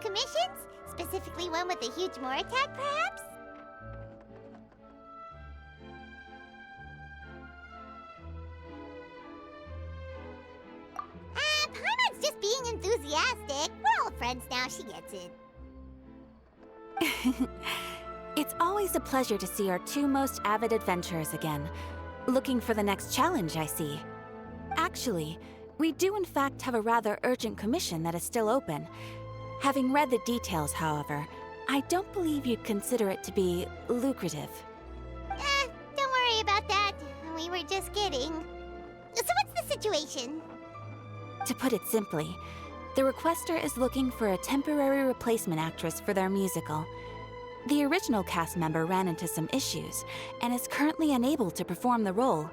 commissions? Specifically one with a huge more attack, perhaps? Paimon's just being enthusiastic. We're all friends now, she gets it. It's always a pleasure to see our two most avid adventurers again. Looking for the next challenge, I see. Actually, we do in fact have a rather urgent commission that is still open. Having read the details, however, I don't believe you'd consider it to be lucrative. Don't worry about that. We were just kidding. So what's the situation? To put it simply, the requester is looking for a temporary replacement actress for their musical. The original cast member ran into some issues and is currently unable to perform the role.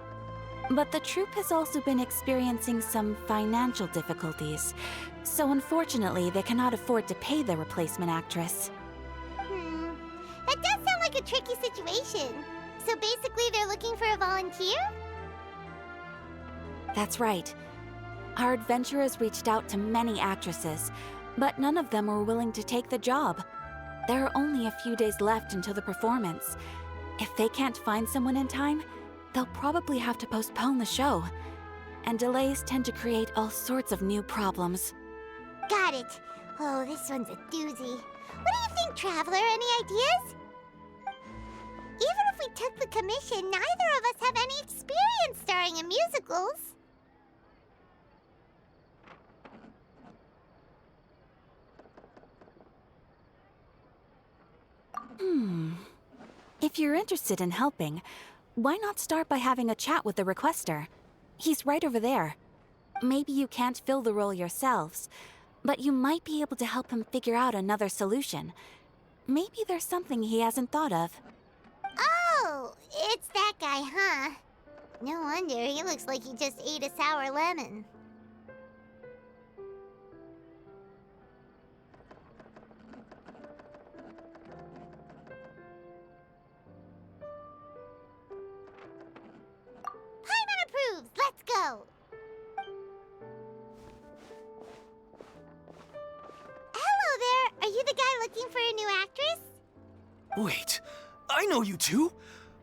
But the troupe has also been experiencing some financial difficulties, so unfortunately they cannot afford to pay the replacement actress. That does sound like a tricky situation. So basically they're looking for a volunteer? That's right. Our adventurers reached out to many actresses, but none of them were willing to take the job. There are only a few days left until the performance. If they can't find someone in time, they'll probably have to postpone the show. And delays tend to create all sorts of new problems. Got it. Oh, this one's a doozy. What do you think, Traveler? Any ideas? Even if we took the commission, neither of us have any experience starring in musicals. If you're interested in helping, why not start by having a chat with the requester? He's right over there. Maybe you can't fill the role yourselves, but you might be able to help him figure out another solution. Maybe there's something he hasn't thought of. Oh, it's that guy, huh? No wonder, he looks like he just ate a sour lemon. Paimon approves! Let's go! Hello there! Are you the guy looking for a new actress? Wait, I know you two!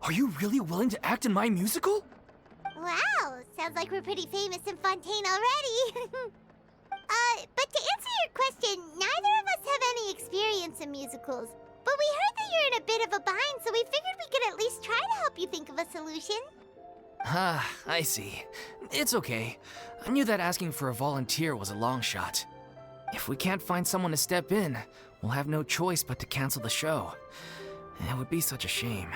Are you really willing to act in my musical? Wow, sounds like we're pretty famous in Fontaine already. But to answer your question, neither of us have any experience in musicals. But we heard that you're in a bit of a bind, so we figured we could at least try to help you think of a solution. Ah, I see. It's okay. I knew that asking for a volunteer was a long shot. If we can't find someone to step in, we'll have no choice but to cancel the show. It would be such a shame.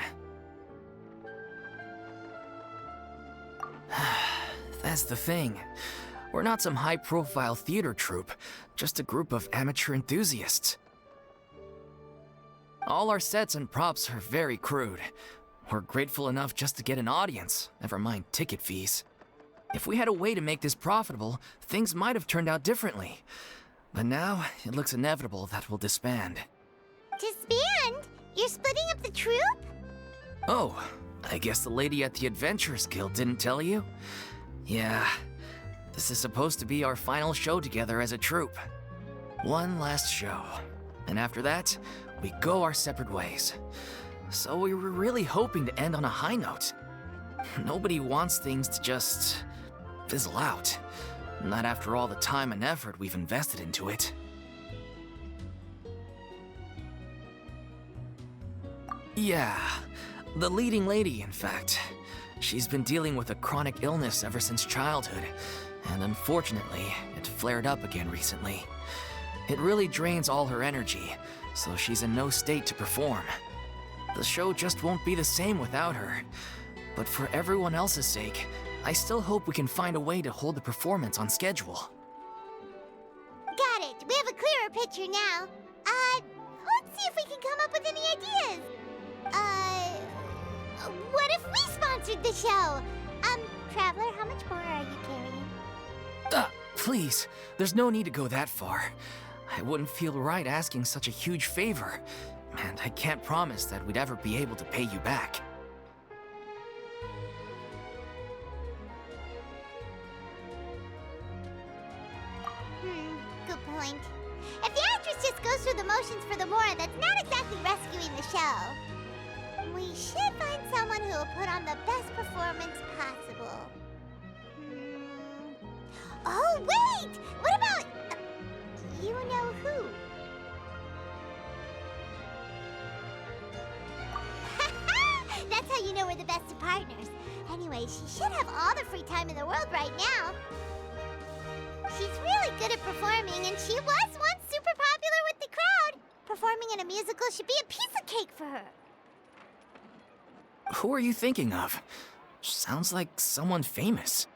That's the thing. We're not some high-profile theater troupe, just a group of amateur enthusiasts. All our sets and props are very crude. We're grateful enough just to get an audience, never mind ticket fees. If we had a way to make this profitable, things might have turned out differently. But now, it looks inevitable that we'll disband. Disband? You're splitting up the troupe? Oh, I guess the lady at the Adventurers Guild didn't tell you? Yeah, this is supposed to be our final show together as a troupe. One last show. And after that, we go our separate ways. So we were really hoping to end on a high note. Nobody wants things to just fizzle out. Not after all the time and effort we've invested into it. Yeah, the leading lady, in fact. She's been dealing with a chronic illness ever since childhood, and unfortunately, it flared up again recently. It really drains all her energy, so she's in no state to perform. The show just won't be the same without her. But for everyone else's sake, I still hope we can find a way to hold the performance on schedule. Got it. We have a clearer picture now. Let's see if we can come up with any ideas. What if we sponsored the show? Traveler, how much more are you carrying? Please, there's no need to go that far. I wouldn't feel right asking such a huge favor, and I can't promise that we'd ever be able to pay you back. Good point. If the actress actress just goes through the motions for the Mora, that's not exactly rescuing the show. We should find someone who will put on the best performance possible. Oh, wait! What about... you know who? That's how you know we're the best of partners. Anyway, she should have all the free time in the world right now. She's really good at performing, and she was once super popular with the crowd. Performing in a musical should be a piece of cake for her. Who are you thinking of? Sounds like someone famous.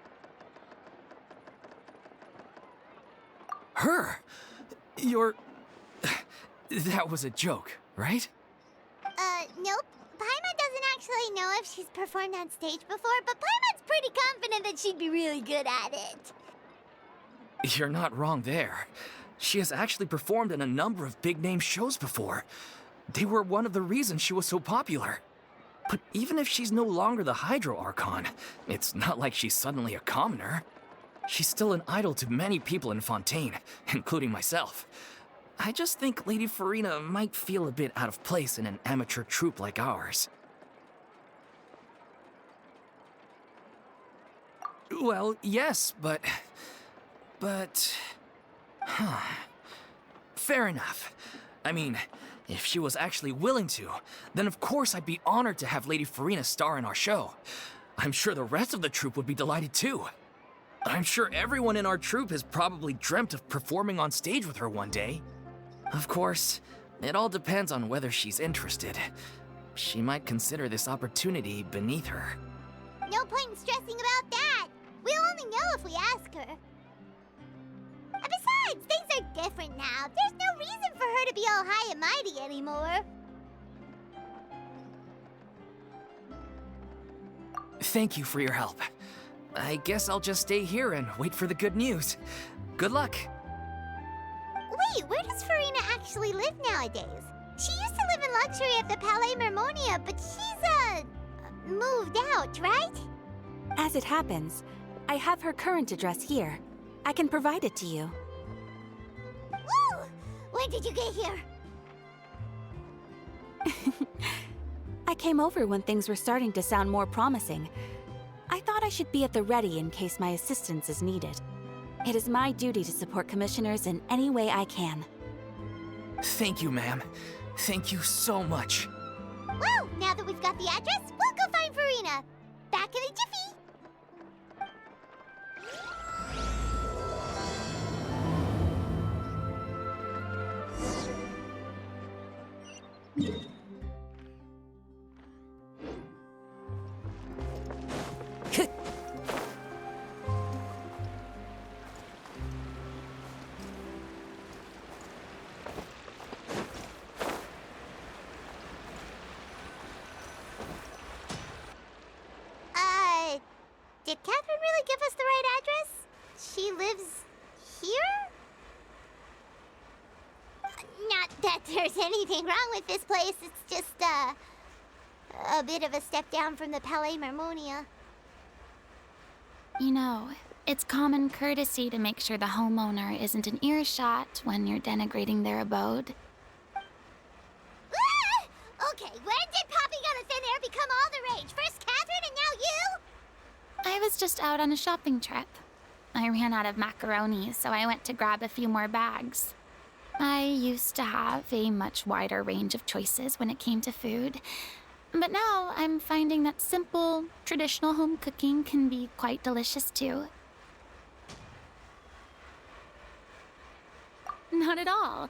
Her? You're... That was a joke, right? Nope. Paimon doesn't actually know if she's performed on stage before, but Paimon's pretty confident that she'd be really good at it. You're not wrong there. She has actually performed in a number of big-name shows before. They were one of the reasons she was so popular. But even if she's no longer the Hydro Archon, it's not like she's suddenly a commoner. She's still an idol to many people in Fontaine, including myself. I just think Lady Farina might feel a bit out of place in an amateur troupe like ours. Well, yes, but... Fair enough. I mean, if she was actually willing to, then of course I'd be honored to have Lady Farina star in our show. I'm sure the rest of the troupe would be delighted too. I'm sure everyone in our troupe has probably dreamt of performing on stage with her one day. Of course, it all depends on whether she's interested. She might consider this opportunity beneath her. No point in stressing about that. We'll only know if we ask her. And besides, things are different now. There's no reason for her to be all high and mighty anymore. Thank you for your help. I guess I'll just stay here and wait for the good news. Good luck. Wait, where does Farina actually live nowadays? She used to live in luxury at the Palais Mermonia, but she's, moved out, right? As it happens, I have her current address here. I can provide it to you. Woo! When did you get here? I came over when things were starting to sound more promising. I thought I should be at the ready in case my assistance is needed. It is my duty to support commissioners in any way I can. Thank you, ma'am. Thank you so much. Well, now that we've got the address, we'll go find Farina. Back in a jiffy. Did Catherine really give us the right address? She lives here? Not that there's anything wrong with this place, it's just, a bit of a step down from the Palais Mermonia. You know, it's common courtesy to make sure the homeowner isn't in earshot when you're denigrating their abode. Ah! Okay, when did popping out of thin air become all the rage? First Catherine and now you? I was just out on a shopping trip. I ran out of macaroni, so I went to grab a few more bags. I used to have a much wider range of choices when it came to food, but now I'm finding that simple, traditional home cooking can be quite delicious too. Not at all.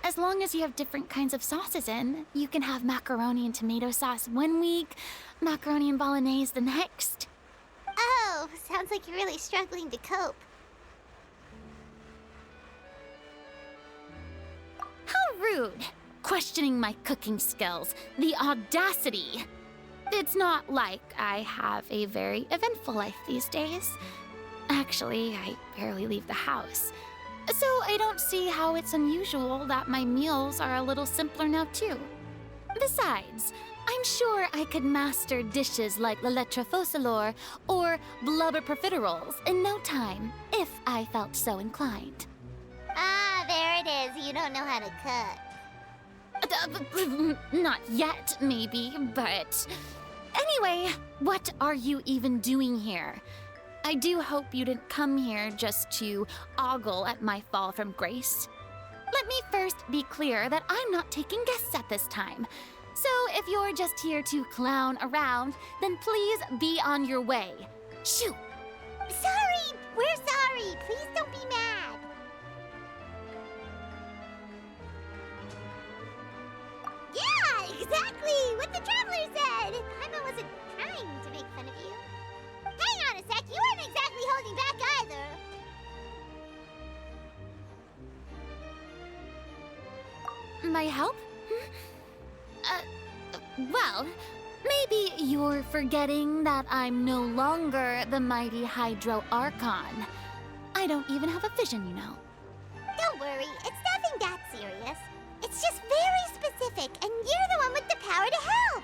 As long as you have different kinds of sauces in, you can have macaroni and tomato sauce one week, macaroni and bolognese the next. Oh, sounds like you're really struggling to cope. How rude! Questioning my cooking skills. The audacity! It's not like I have a very eventful life these days. Actually, I barely leave the house. So I don't see how it's unusual that my meals are a little simpler now too. Besides, I'm sure I could master dishes like la lettre faucilor or blubber profiteroles in no time, if I felt so inclined. Ah, there it is. You don't know how to cook. Not yet, maybe, but... Anyway, what are you even doing here? I do hope you didn't come here just to ogle at my fall from grace. Let me first be clear that I'm not taking guests at this time. So if you're just here to clown around, then please be on your way. Shoo! Sorry! We're sorry! Please don't be mad! Yeah, exactly! What the Traveler said! Paimon wasn't trying to make fun of you. Hang on a sec, you weren't exactly holding back either! My help? Well, maybe you're forgetting that I'm no longer the mighty Hydro Archon. I don't even have a vision, you know. Don't worry, it's nothing that serious. It's just very specific, and you're the one with the power to help!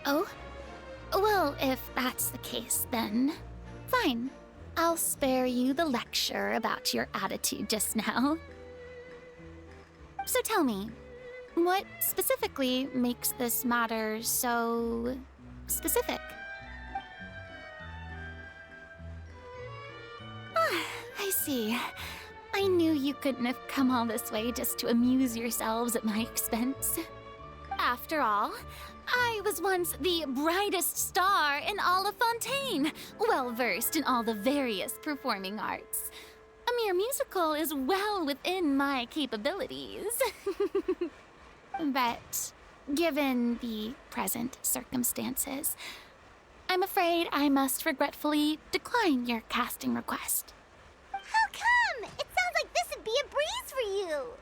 Oh? Well, if that's the case, then fine. I'll spare you the lecture about your attitude just now. So tell me, what specifically makes this matter so specific? Ah, I see. I knew you couldn't have come all this way just to amuse yourselves at my expense. After all, I was once the brightest star in all of Fontaine, well-versed in all the various performing arts. A mere musical is well within my capabilities. But given the present circumstances, I'm afraid I must regretfully decline your casting request. How come? It sounds like this would be a breeze for you!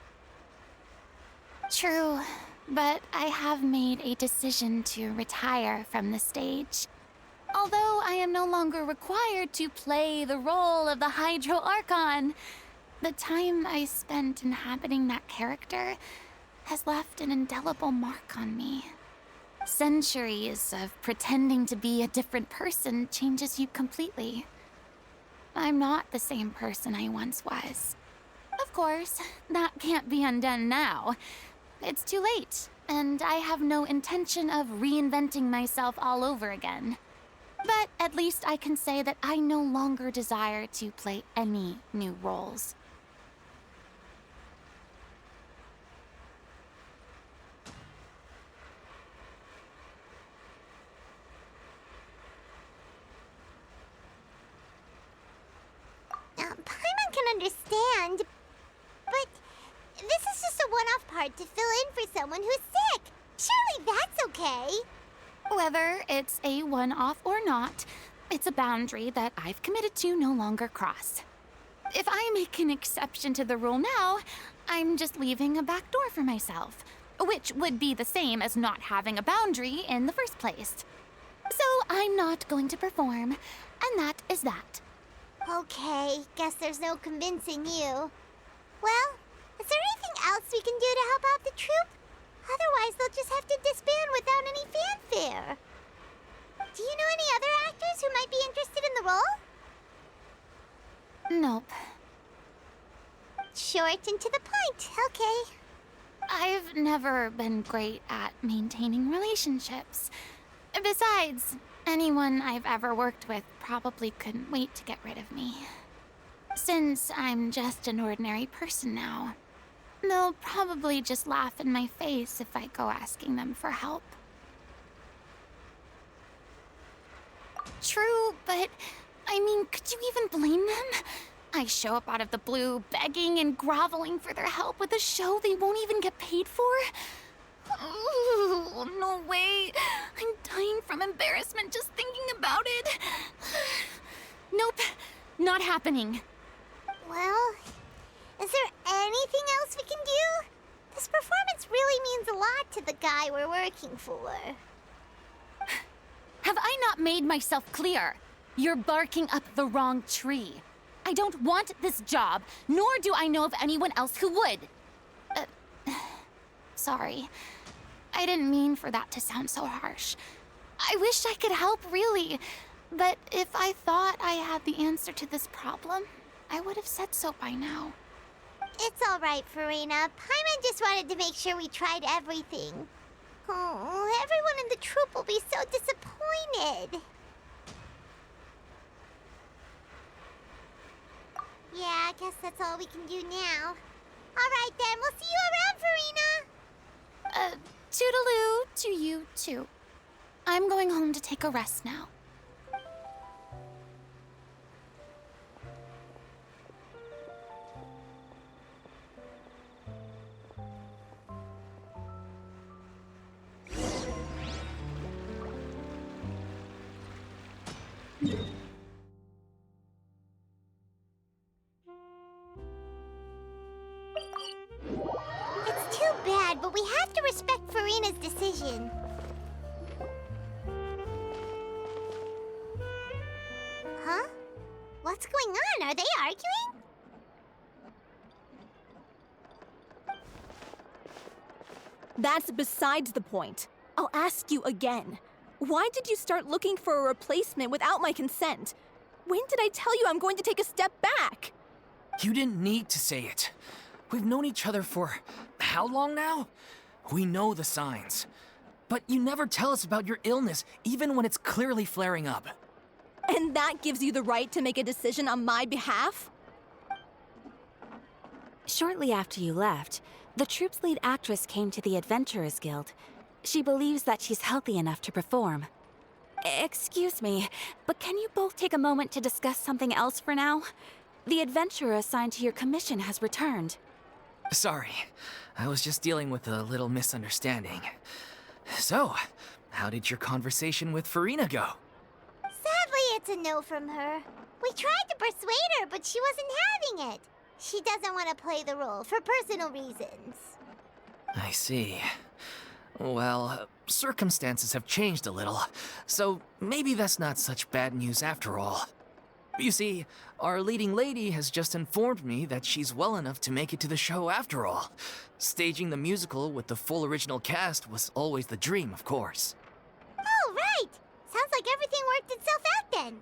True, but I have made a decision to retire from the stage. Although I am no longer required to play the role of the Hydro Archon, the time I spent inhabiting that character has left an indelible mark on me. Centuries of pretending to be a different person changes you completely. I'm not the same person I once was. Of course, that can't be undone now. It's too late, and I have no intention of reinventing myself all over again. But at least I can say that I no longer desire to play any new roles. Paimon can understand, but this is just a one-off part to fill in for someone who's sick. Surely that's okay. Whether it's a one-off or not, it's a boundary that I've committed to no longer cross. If I make an exception to the rule now, I'm just leaving a back door for myself, which would be the same as not having a boundary in the first place. So I'm not going to perform, and that is that. Okay, guess there's no convincing you. Well, is there anything else we can do to help out the troupe? Otherwise, they'll just have to disband without any fanfare. Do you know any other actors who might be interested in the role? Nope. Short and to the point, okay. I've never been great at maintaining relationships. Besides, anyone I've ever worked with probably couldn't wait to get rid of me. Since I'm just an ordinary person now, they'll probably just laugh in my face if I go asking them for help. True, but I mean, could you even blame them? I show up out of the blue, begging and groveling for their help with a show they won't even get paid for? Ooh, no way. I'm dying from embarrassment just thinking about it. Nope, not happening. Well, is there anything else we can do? This performance really means a lot to the guy we're working for. Have I not made myself clear? You're barking up the wrong tree. I don't want this job, nor do I know of anyone else who would. Sorry. I didn't mean for that to sound so harsh. I wish I could help, really. But if I thought I had the answer to this problem, I would have said so by now. It's all right, Farina. Paimon just wanted to make sure we tried everything. Oh, everyone in the troupe will be so disappointed. Yeah, I guess that's all we can do now. All right, then. We'll see you around, Farina. Toodaloo to you, too. I'm going home to take a rest now. It's too bad, but we have to respect Farina's decision. Huh? What's going on? Are they arguing? That's besides the point. I'll ask you again. Why did you start looking for a replacement without my consent? When did I tell you I'm going to take a step back? You didn't need to say it. We've known each other for how long now? We know the signs. But you never tell us about your illness, even when it's clearly flaring up. And that gives you the right to make a decision on my behalf? Shortly after you left, the troupe's lead actress came to the Adventurers Guild. She believes that she's healthy enough to perform. Excuse me, but can you both take a moment to discuss something else for now? The adventurer assigned to your commission has returned. Sorry, I was just dealing with a little misunderstanding. So, how did your conversation with Farina go? Sadly, it's a no from her. We tried to persuade her, but she wasn't having it. She doesn't want to play the role for personal reasons. I see. Well, circumstances have changed a little, so maybe that's not such bad news after all. You see, our leading lady has just informed me that she's well enough to make it to the show after all. Staging the musical with the full original cast was always the dream, of course. Oh, right! Sounds like everything worked itself out then.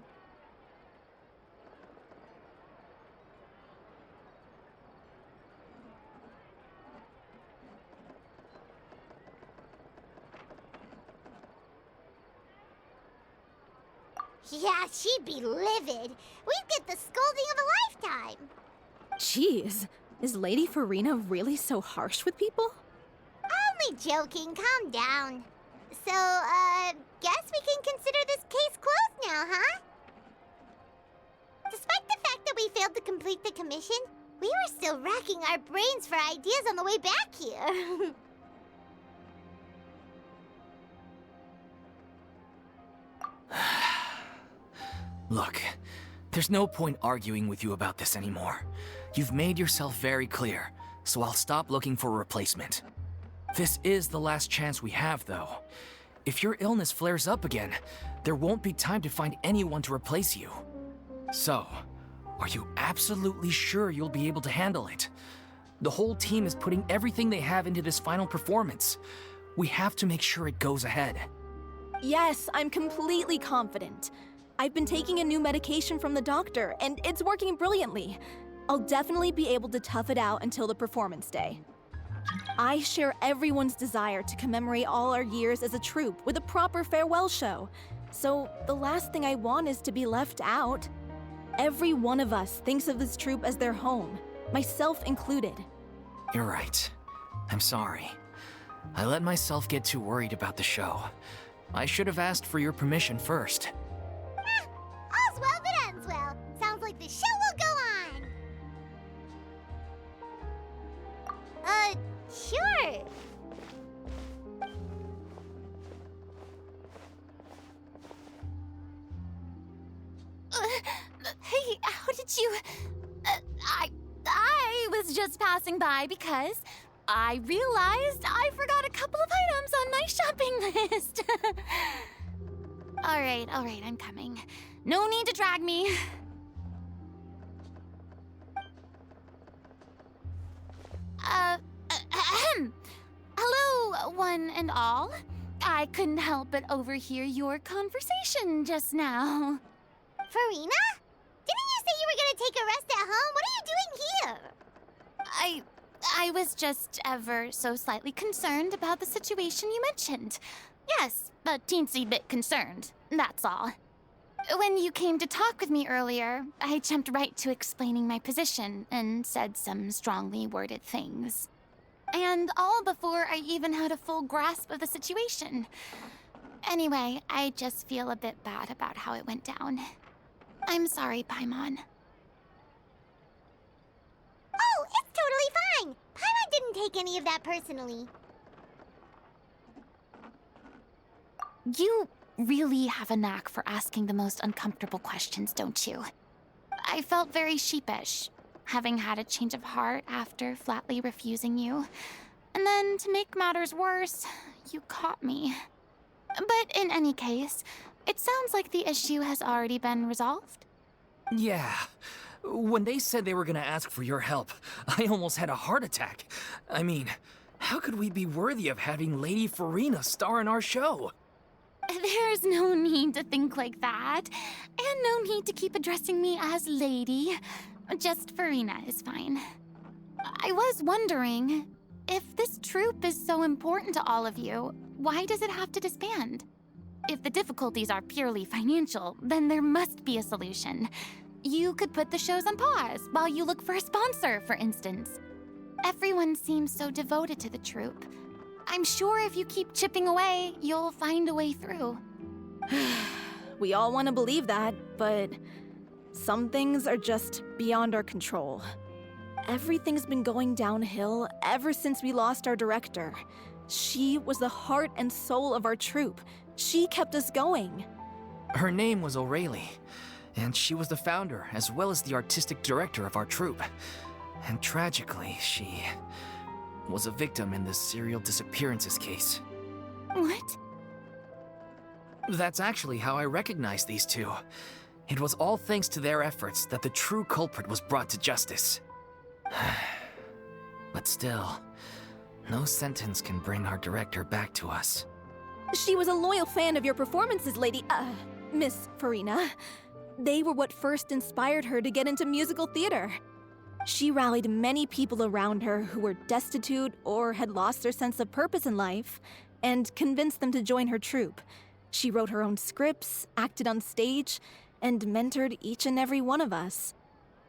Yeah, she'd be livid. We'd get the scolding of a lifetime. Jeez, is Lady Farina really so harsh with people? Only joking, calm down. So, guess we can consider this case closed now, huh? Despite the fact that we failed to complete the commission, we were still racking our brains for ideas on the way back here. Look, there's no point arguing with you about this anymore. You've made yourself very clear, so I'll stop looking for a replacement. This is the last chance we have, though. If your illness flares up again, there won't be time to find anyone to replace you. So, are you absolutely sure you'll be able to handle it? The whole team is putting everything they have into this final performance. We have to make sure it goes ahead. Yes, I'm completely confident. I've been taking a new medication from the doctor, and it's working brilliantly. I'll definitely be able to tough it out until the performance day. I share everyone's desire to commemorate all our years as a troupe with a proper farewell show. So the last thing I want is to be left out. Every one of us thinks of this troupe as their home, myself included. You're right. I'm sorry. I let myself get too worried about the show. I should have asked for your permission first. All's well that ends well. Sounds like the show will go on. Sure. Hey, how did you... I was just passing by because I realized I forgot a couple of items on my shopping list. All right, I'm coming. No need to drag me. Hello, one and all. I couldn't help but overhear your conversation just now. Farina? Didn't you say you were gonna take a rest at home? What are you doing here? I was just ever so slightly concerned about the situation you mentioned. Yes, a teensy bit concerned, that's all. When you came to talk with me earlier, I jumped right to explaining my position and said some strongly worded things. And all before I even had a full grasp of the situation. Anyway, I just feel a bit bad about how it went down. I'm sorry, Paimon. Oh, it's totally fine. Paimon didn't take any of that personally. You really have a knack for asking the most uncomfortable questions, don't you? I felt very sheepish, having had a change of heart after flatly refusing you. And then, to make matters worse, you caught me. But in any case, it sounds like the issue has already been resolved. Yeah. When they said they were gonna ask for your help, I almost had a heart attack. I mean, how could we be worthy of having Lady Farina star in our show? There's no need to think like that, and no need to keep addressing me as Lady. Just Farina is fine. I was wondering, if this troupe is so important to all of you, why does it have to disband? If the difficulties are purely financial, then there must be a solution. You could put the shows on pause while you look for a sponsor, for instance. Everyone seems so devoted to the troupe. I'm sure if you keep chipping away, you'll find a way through. We all want to believe that, but some things are just beyond our control. Everything's been going downhill ever since we lost our director. She was the heart and soul of our troupe. She kept us going. Her name was O'Reilly, and she was the founder as well as the artistic director of our troupe. And tragically, she was a victim in the serial disappearances case. What? That's actually how I recognized these two. It was all thanks to their efforts that the true culprit was brought to justice. But still, no sentence can bring our director back to us. She was a loyal fan of your performances, Miss Farina. They were what first inspired her to get into musical theater. She rallied many people around her who were destitute or had lost their sense of purpose in life, and convinced them to join her troupe. She wrote her own scripts, acted on stage, and mentored each and every one of us.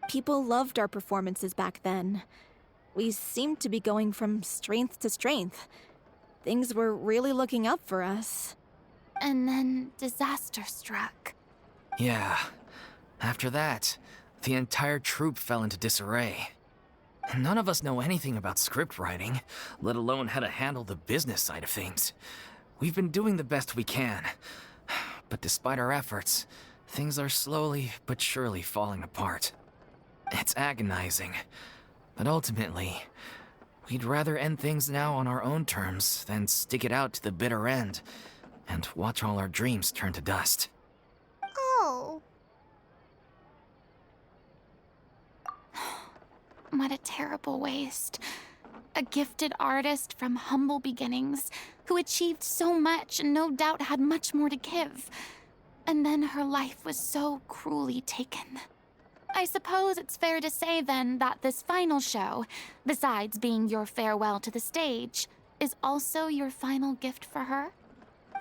People loved our performances back then. We seemed to be going from strength to strength. Things were really looking up for us. And then disaster struck. Yeah. After that, the entire troupe fell into disarray. None of us know anything about script writing, let alone how to handle the business side of things. We've been doing the best we can. But despite our efforts, things are slowly but surely falling apart. It's agonizing. But ultimately, we'd rather end things now on our own terms than stick it out to the bitter end and watch all our dreams turn to dust. Oh. What a terrible waste. A gifted artist from humble beginnings who achieved so much and no doubt had much more to give. And then her life was so cruelly taken. I suppose it's fair to say then that this final show, besides being your farewell to the stage, is also your final gift for her?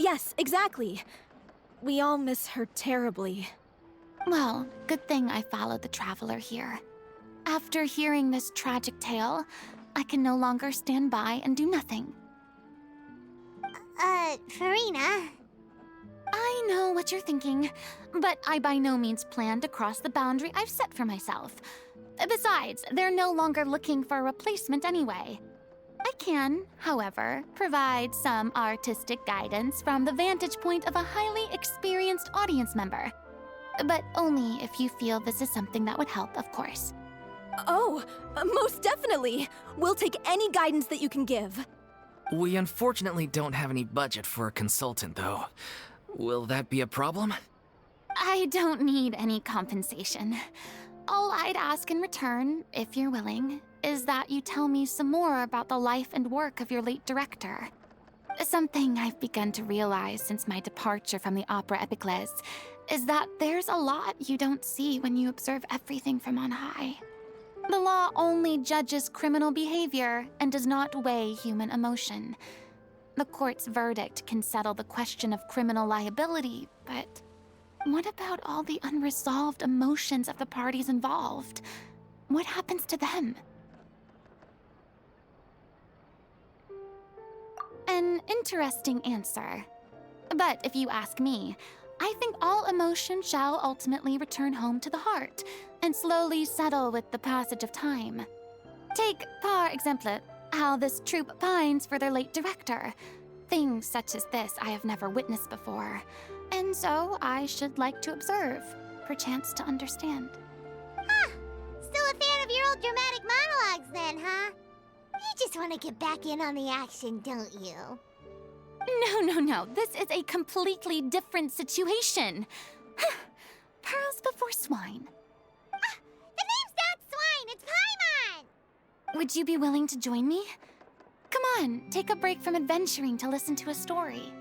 Yes, exactly. We all miss her terribly. Well, good thing I followed the traveler here. After hearing this tragic tale, I can no longer stand by and do nothing. Farina. I know what you're thinking, but I by no means plan to cross the boundary I've set for myself. Besides, they're no longer looking for a replacement anyway. I can, however, provide some artistic guidance from the vantage point of a highly experienced audience member. But only if you feel this is something that would help, of course. Oh, most definitely. We'll take any guidance that you can give. We unfortunately don't have any budget for a consultant, though. Will that be a problem? I don't need any compensation. All I'd ask in return, if you're willing, is that you tell me some more about the life and work of your late director. Something I've begun to realize since my departure from the opera epiclese is that there's a lot you don't see when you observe everything from on high. The law only judges criminal behavior and does not weigh human emotion. The court's verdict can settle the question of criminal liability, but what about all the unresolved emotions of the parties involved? What happens to them? An interesting answer. But if you ask me, I think all emotion shall ultimately return home to the heart and slowly settle with the passage of time. Take, par exemple, how this troupe pines for their late director. Things such as this I have never witnessed before, and so I should like to observe, perchance to understand. Huh. Still a fan of your old dramatic monologues then, huh? You just want to get back in on the action, don't you? No. This is a completely different situation. Pearls before swine. The name's not Swine, it's Paimon! Would you be willing to join me? Come on, take a break from adventuring to listen to a story.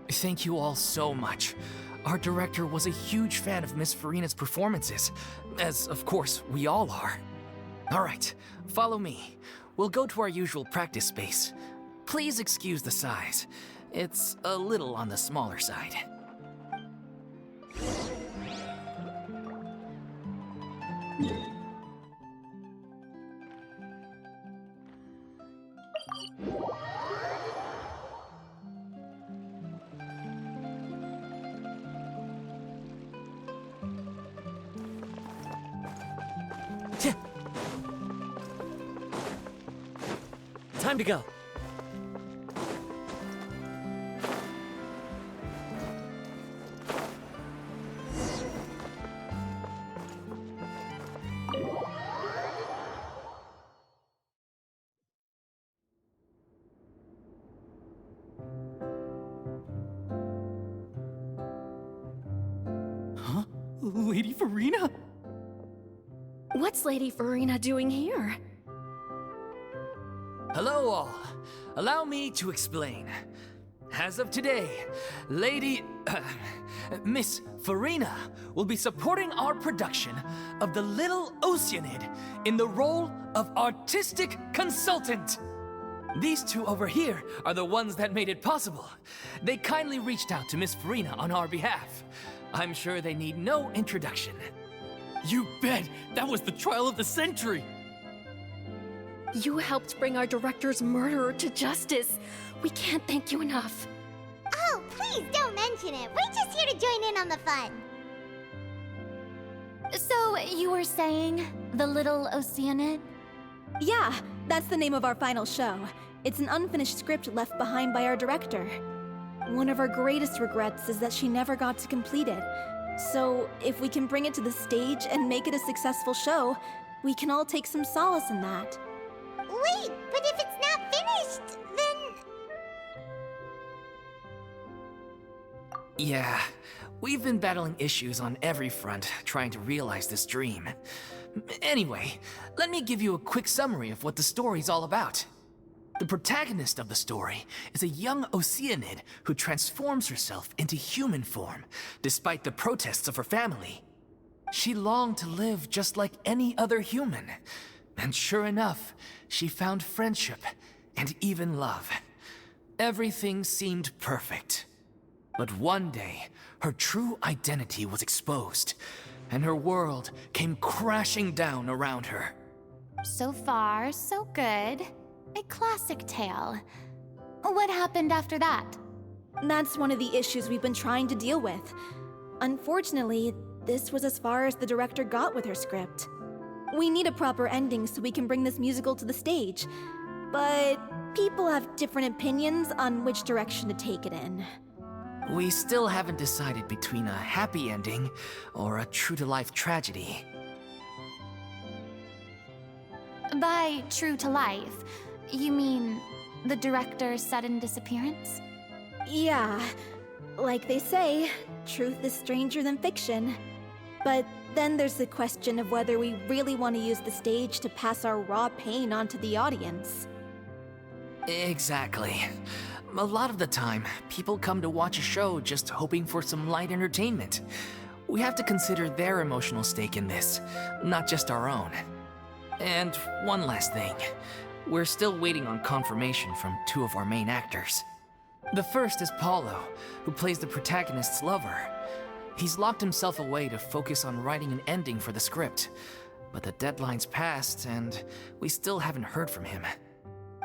Thank you all so much. Our director was a huge fan of Miss Farina's performances, as of course we all are. All right, follow me. We'll go to our usual practice space. Please excuse the size. It's a little on the smaller side. Time to go. Huh? Lady Farina? What's Lady Farina doing here? Hello all. Allow me to explain. As of today, Miss Farina will be supporting our production of The Little Oceanid in the role of artistic consultant. These two over here are the ones that made it possible. They kindly reached out to Miss Farina on our behalf. I'm sure they need no introduction. You bet! That was the trial of the century! You helped bring our director's murderer to justice. We can't thank you enough. Oh, please don't mention it. We're just here to join in on the fun. So, you were saying The Little Oceanid? Yeah, that's the name of our final show. It's an unfinished script left behind by our director. One of our greatest regrets is that she never got to complete it. So, if we can bring it to the stage and make it a successful show, we can all take some solace in that. Wait, but if it's not finished, then... Yeah, we've been battling issues on every front trying to realize this dream. Anyway, let me give you a quick summary of what the story's all about. The protagonist of the story is a young Oceanid who transforms herself into human form, despite the protests of her family. She longed to live just like any other human, and sure enough, she found friendship and even love. Everything seemed perfect. But one day, her true identity was exposed, and her world came crashing down around her. So far, so good. A classic tale. What happened after that? That's one of the issues we've been trying to deal with. Unfortunately, this was as far as the director got with her script. We need a proper ending so we can bring this musical to the stage. But people have different opinions on which direction to take it in. We still haven't decided between a happy ending or a true-to-life tragedy. By true to life, you mean the director's sudden disappearance? Yeah, like they say, truth is stranger than fiction. But Then there's the question of whether we really want to use the stage to pass our raw pain onto the audience. Exactly. A lot of the time, people come to watch a show just hoping for some light entertainment. We have to consider their emotional stake in this, not just our own. And one last thing. We're still waiting on confirmation from two of our main actors. The first is Paulo, who plays the protagonist's lover. He's locked himself away to focus on writing an ending for the script, but the deadline's passed and we still haven't heard from him.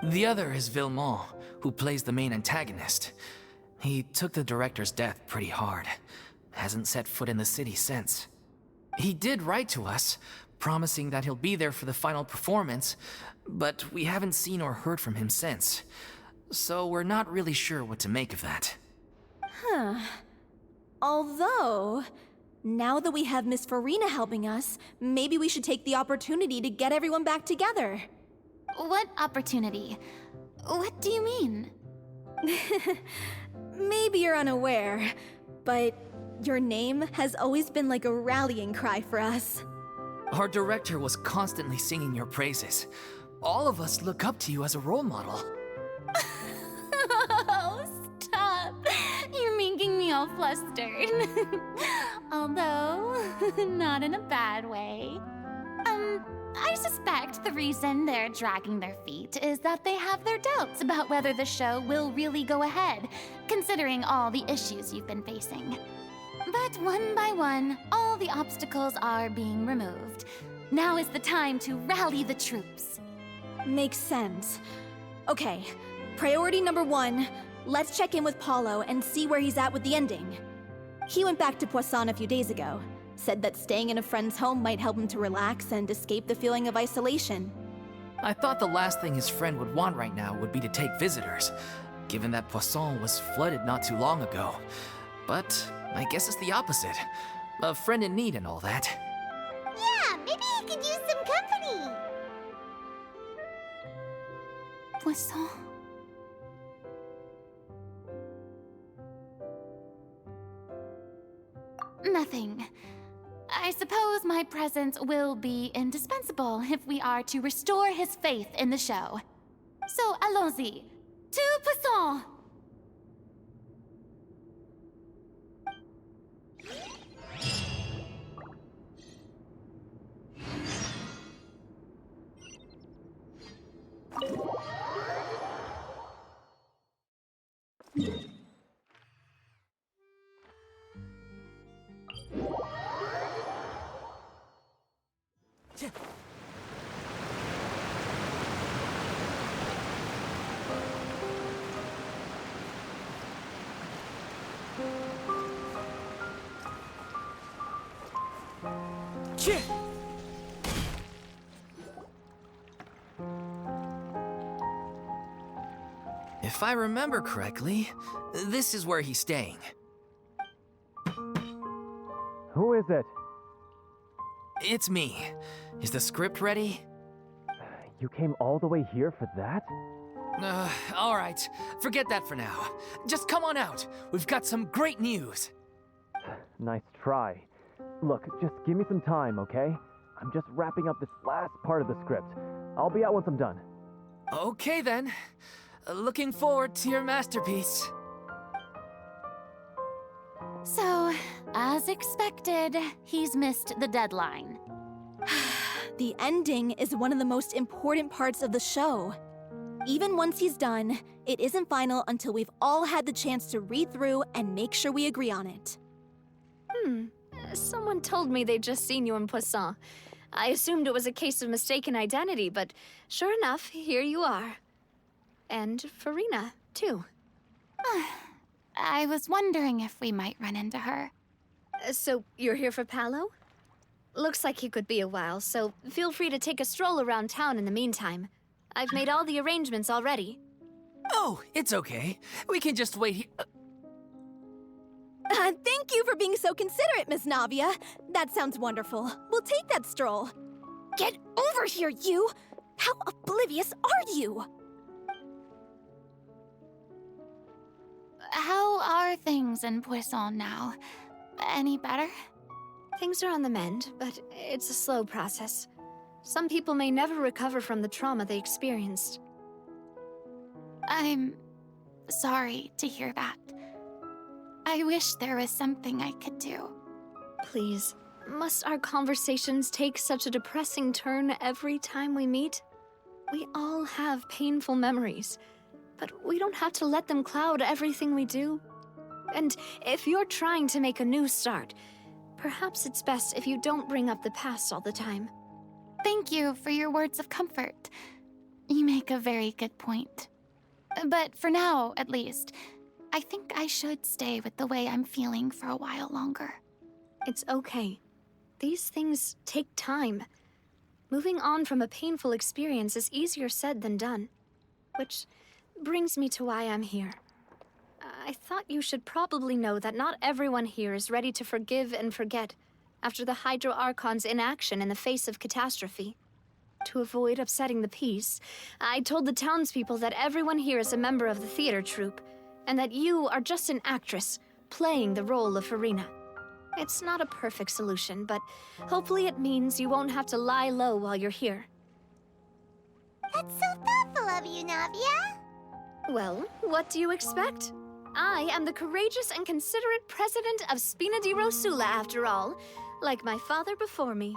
The other is Villemont, who plays the main antagonist. He took the director's death pretty hard. Hasn't set foot in the city since. He did write to us, promising that he'll be there for the final performance, but we haven't seen or heard from him since. So we're not really sure what to make of that. Huh. Although, now that we have Miss Farina helping us, maybe we should take the opportunity to get everyone back together. What opportunity? What do you mean? Maybe you're unaware, but your name has always been like a rallying cry for us. Our director was constantly singing your praises. All of us look up to you as a role model. Oh, stop! You're making me all flustered. Although, not in a bad way. I suspect the reason they're dragging their feet is that they have their doubts about whether the show will really go ahead, considering all the issues you've been facing. But one by one, all the obstacles are being removed. Now is the time to rally the troops. Makes sense. Okay, priority number 1, let's check in with Paulo and see where he's at with the ending. He went back to Poisson a few days ago, said that staying in a friend's home might help him to relax and escape the feeling of isolation. I thought the last thing his friend would want right now would be to take visitors, given that Poisson was flooded not too long ago. But I guess it's the opposite. A friend in need and all that. Yeah, maybe he could use some company. Poisson. Nothing. I suppose my presence will be indispensable if we are to restore his faith in the show. So, allons-y. To Poisson! If I remember correctly, this is where he's staying. Who is it? It's me. Is the script ready? You came all the way here for that? All right. Forget that for now. Just come on out. We've got some great news. Nice try. Look, just give me some time, okay? I'm just wrapping up this last part of the script. I'll be out once I'm done. Okay then. Looking forward to your masterpiece. So, as expected, he's missed the deadline. The ending is one of the most important parts of the show. Even once he's done, it isn't final until we've all had the chance to read through and make sure we agree on it. Someone told me they'd just seen you in Poisson. I assumed it was a case of mistaken identity, but sure enough, here you are. And Farina, too. I was wondering if we might run into her. So, you're here for Paulo? Looks like he could be a while, so feel free to take a stroll around town in the meantime. I've made all the arrangements already. Oh, it's okay. We can just wait here. Thank you for being so considerate, Miss Navia. That sounds wonderful. We'll take that stroll. Get over here, you! How oblivious are you? How are things in Poisson now? Any better? Things are on the mend, but it's a slow process. Some people may never recover from the trauma they experienced. I'm sorry to hear that. I wish there was something I could do. Please, must our conversations take such a depressing turn every time we meet? We all have painful memories, but we don't have to let them cloud everything we do. And if you're trying to make a new start, perhaps it's best if you don't bring up the past all the time. Thank you for your words of comfort. You make a very good point. But for now, at least, I think I should stay with the way I'm feeling for a while longer. It's okay. These things take time. Moving on from a painful experience is easier said than done. Which brings me to why I'm here. I thought you should probably know that not everyone here is ready to forgive and forget after the Hydro Archon's inaction in the face of catastrophe. To avoid upsetting the peace, I told the townspeople that everyone here is a member of the theater troupe, and that you are just an actress playing the role of Farina. It's not a perfect solution, but hopefully it means you won't have to lie low while you're here. That's so thoughtful of you, Navia. Well, what do you expect? I am the courageous and considerate president of Spina di Rosula, after all, like my father before me.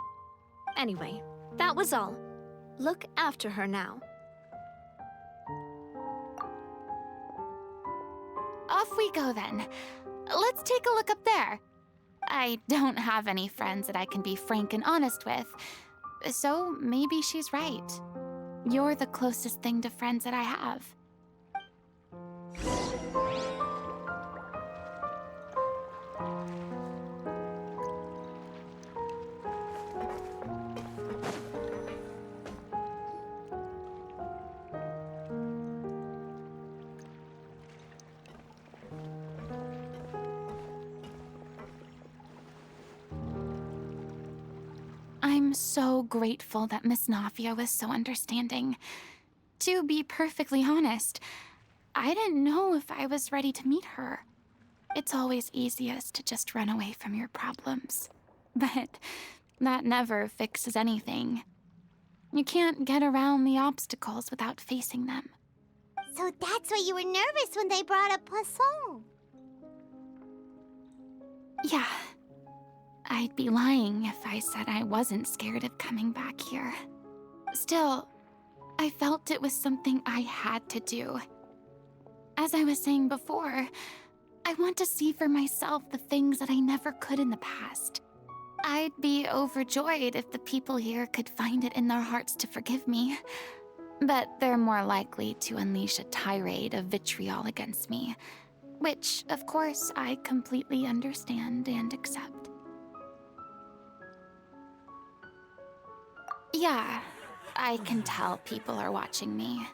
Anyway, that was all. Look after her now. Off we go then. Let's take a look up there. I don't have any friends that I can be frank and honest with, so maybe she's right. You're the closest thing to friends that I have. I'm so grateful that Miss Navia was so understanding. To be perfectly honest, I didn't know if I was ready to meet her. It's always easiest to just run away from your problems. But that never fixes anything. You can't get around the obstacles without facing them. So that's why you were nervous when they brought up Poisson. Yeah. I'd be lying if I said I wasn't scared of coming back here. Still, I felt it was something I had to do. As I was saying before, I want to see for myself the things that I never could in the past. I'd be overjoyed if the people here could find it in their hearts to forgive me. But they're more likely to unleash a tirade of vitriol against me, which, of course, I completely understand and accept. Yeah, I can tell people are watching me.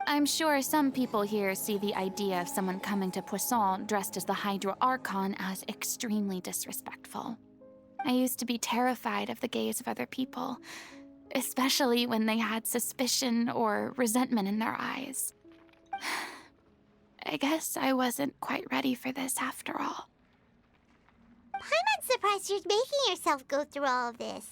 I'm sure some people here see the idea of someone coming to Poisson dressed as the Hydro Archon as extremely disrespectful. I used to be terrified of the gaze of other people, especially when they had suspicion or resentment in their eyes. I guess I wasn't quite ready for this after all. I'm surprised you're making yourself go through all of this.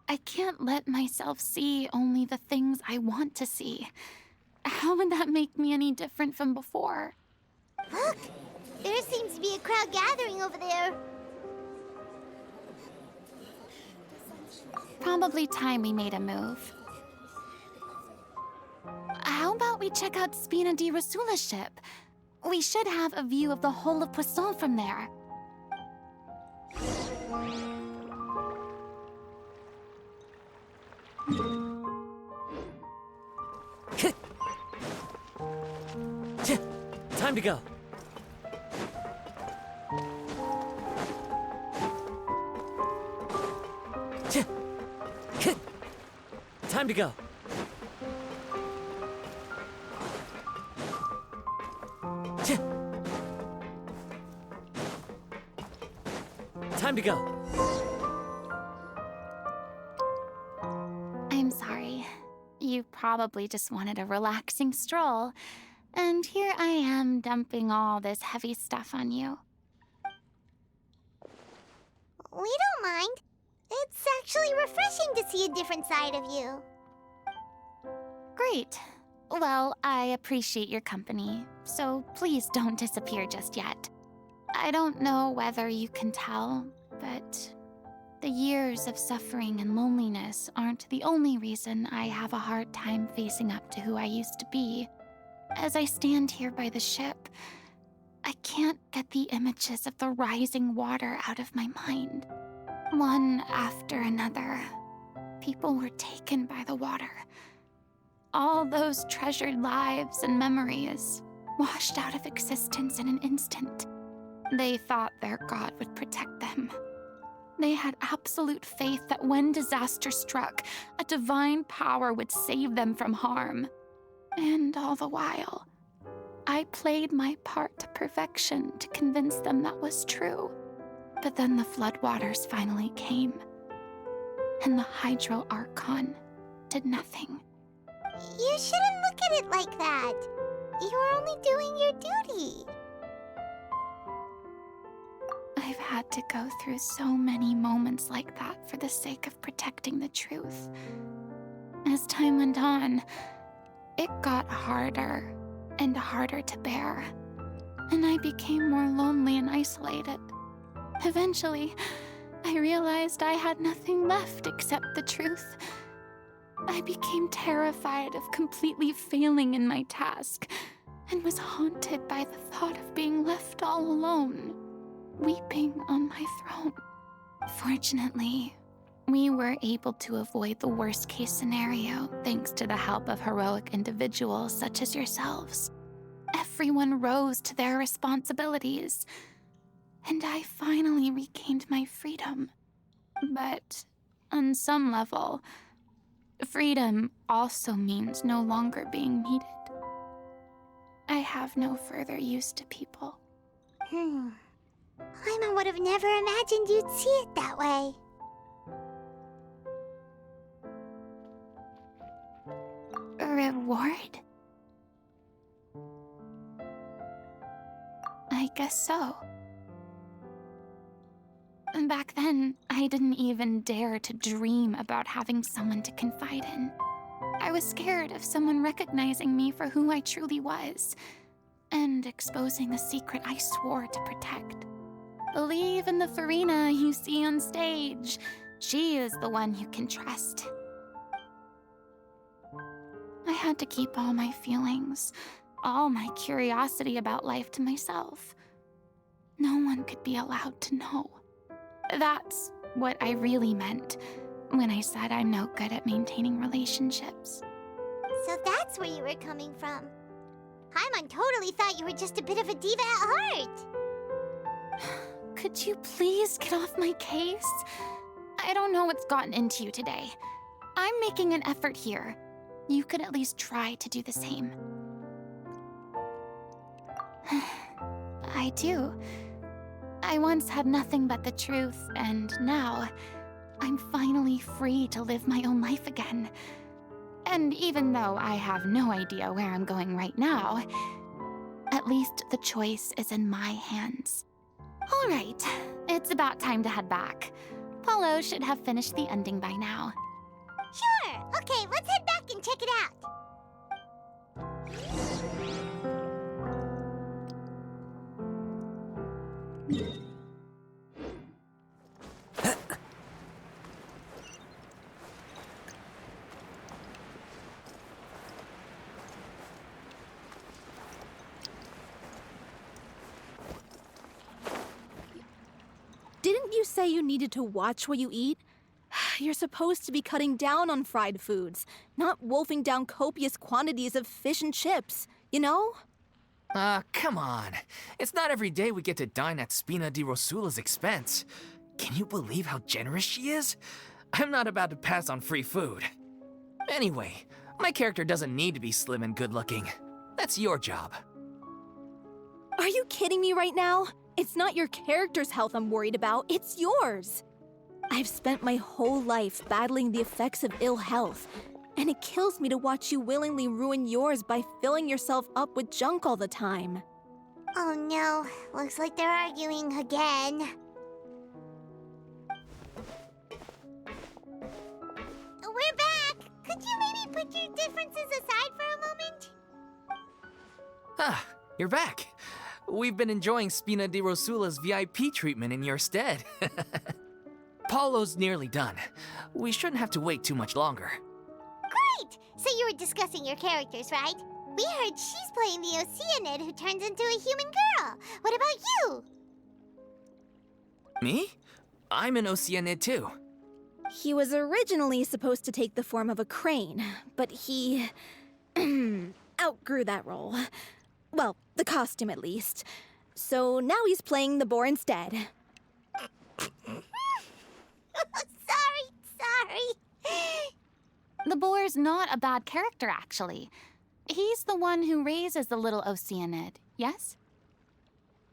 I can't let myself see only the things I want to see. How would that make me any different from before? Look! There seems to be a crowd gathering over there. Probably time we made a move. How about we check out Spina di Rosula's ship? We should have a view of the whole of Poisson from there. Time to go. Time to go. Time to go. I'm sorry. You probably just wanted a relaxing stroll. And here I am dumping all this heavy stuff on you. We don't mind. It's actually refreshing to see a different side of you. Great. Well, I appreciate your company, so please don't disappear just yet. I don't know whether you can tell, but the years of suffering and loneliness aren't the only reason I have a hard time facing up to who I used to be. As I stand here by the ship, I can't get the images of the rising water out of my mind. One after another, people were taken by the water. All those treasured lives and memories washed out of existence in an instant. They thought their god would protect them. They had absolute faith that when disaster struck, a divine power would save them from harm. And all the while, I played my part to perfection to convince them that was true. But then the floodwaters finally came, and the Hydro Archon did nothing. You shouldn't look at it like that. You were only doing your duty. I've had to go through so many moments like that for the sake of protecting the truth. As time went on, it got harder and harder to bear, and I became more lonely and isolated. Eventually, I realized I had nothing left except the truth. I became terrified of completely failing in my task, and was haunted by the thought of being left all alone, weeping on my throne. Fortunately, we were able to avoid the worst-case scenario thanks to the help of heroic individuals such as yourselves. Everyone rose to their responsibilities, and I finally regained my freedom. But on some level, freedom also means no longer being needed. I have no further use to people. Paimon would have never imagined you'd see it that way. A reward? I guess so. Back then, I didn't even dare to dream about having someone to confide in. I was scared of someone recognizing me for who I truly was, and exposing a secret I swore to protect. Believe in the Farina you see on stage. She is the one you can trust. I had to keep all my feelings, all my curiosity about life to myself. No one could be allowed to know. That's what I really meant when I said I'm no good at maintaining relationships. So that's where you were coming from. Paimon totally thought you were just a bit of a diva at heart. Could you please get off my case? I don't know what's gotten into you today. I'm making an effort here. You could at least try to do the same. I do. I once had nothing but the truth, and now I'm finally free to live my own life again. And even though I have no idea where I'm going right now, at least the choice is in my hands. All right, it's about time to head back. Paulo should have finished the ending by now. Sure. Okay, let's head back and check it out. Didn't you say you needed to watch what you eat? You're supposed to be cutting down on fried foods, not wolfing down copious quantities of fish and chips, you know? Come on. It's not every day we get to dine at Spina di Rosula's expense. Can you believe how generous she is? I'm not about to pass on free food. Anyway, my character doesn't need to be slim and good-looking. That's your job. Are you kidding me right now? It's not your character's health I'm worried about, it's yours. I've spent my whole life battling the effects of ill health, And it kills me to watch you willingly ruin yours by filling yourself up with junk all the time. Oh no, looks like they're arguing again. We're back! Could you maybe put your differences aside for a moment? Ah, you're back. We've been enjoying Spina di Rosula's VIP treatment in your stead. Paulo's nearly done. We shouldn't have to wait too much longer. Great! So you were discussing your characters, right? We heard she's playing the Oceanid who turns into a human girl. What about you? Me? I'm an Oceanid too. He was originally supposed to take the form of a crane, but he outgrew that role. Well, the costume at least. So now he's playing the boar instead. Sorry. The boar's not a bad character, actually. He's the one who raises the little Oceanid, yes?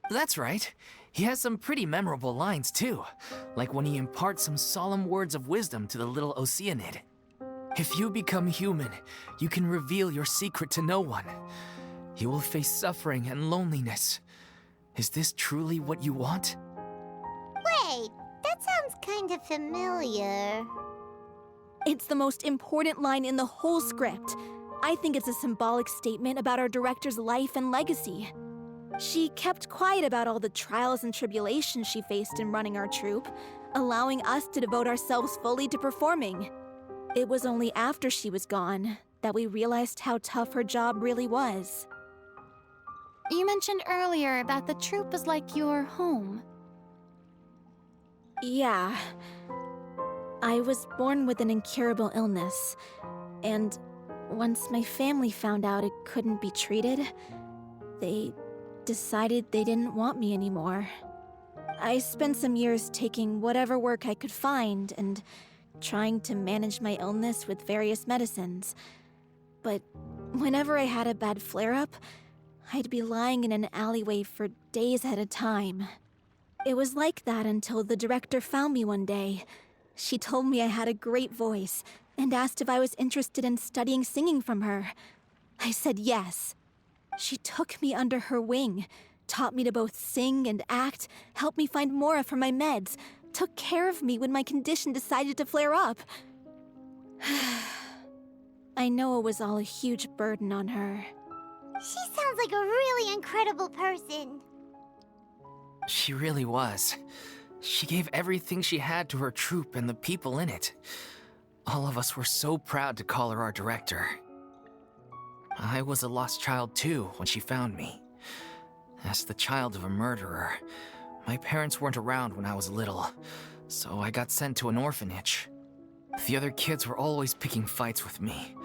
That's right. He has some pretty memorable lines too, like when he imparts some solemn words of wisdom to the little Oceanid. If you become human, you can reveal your secret to no one. You will face suffering and loneliness. Is this truly what you want? Wait, that sounds kind of familiar. It's the most important line in the whole script. I think it's a symbolic statement about our director's life and legacy. She kept quiet about all the trials and tribulations she faced in running our troupe, allowing us to devote ourselves fully to performing. It was only after she was gone that we realized how tough her job really was. You mentioned earlier that the troupe was like your home. Yeah. I was born with an incurable illness, and once my family found out it couldn't be treated, they decided they didn't want me anymore. I spent some years taking whatever work I could find and trying to manage my illness with various medicines. But whenever I had a bad flare-up, I'd be lying in an alleyway for days at a time. It was like that until the director found me one day. She told me I had a great voice and asked if I was interested in studying singing from her. I said yes. She took me under her wing, taught me to both sing and act, helped me find Mora for my meds, took care of me when my condition decided to flare up. I know it was all a huge burden on her. She sounds like a really incredible person. She really was. She gave everything she had to her troupe and the people in it. All of us were so proud to call her our director. I was a lost child too when she found me. As the child of a murderer, my parents weren't around when I was little, so I got sent to an orphanage. The other kids were always picking fights with me.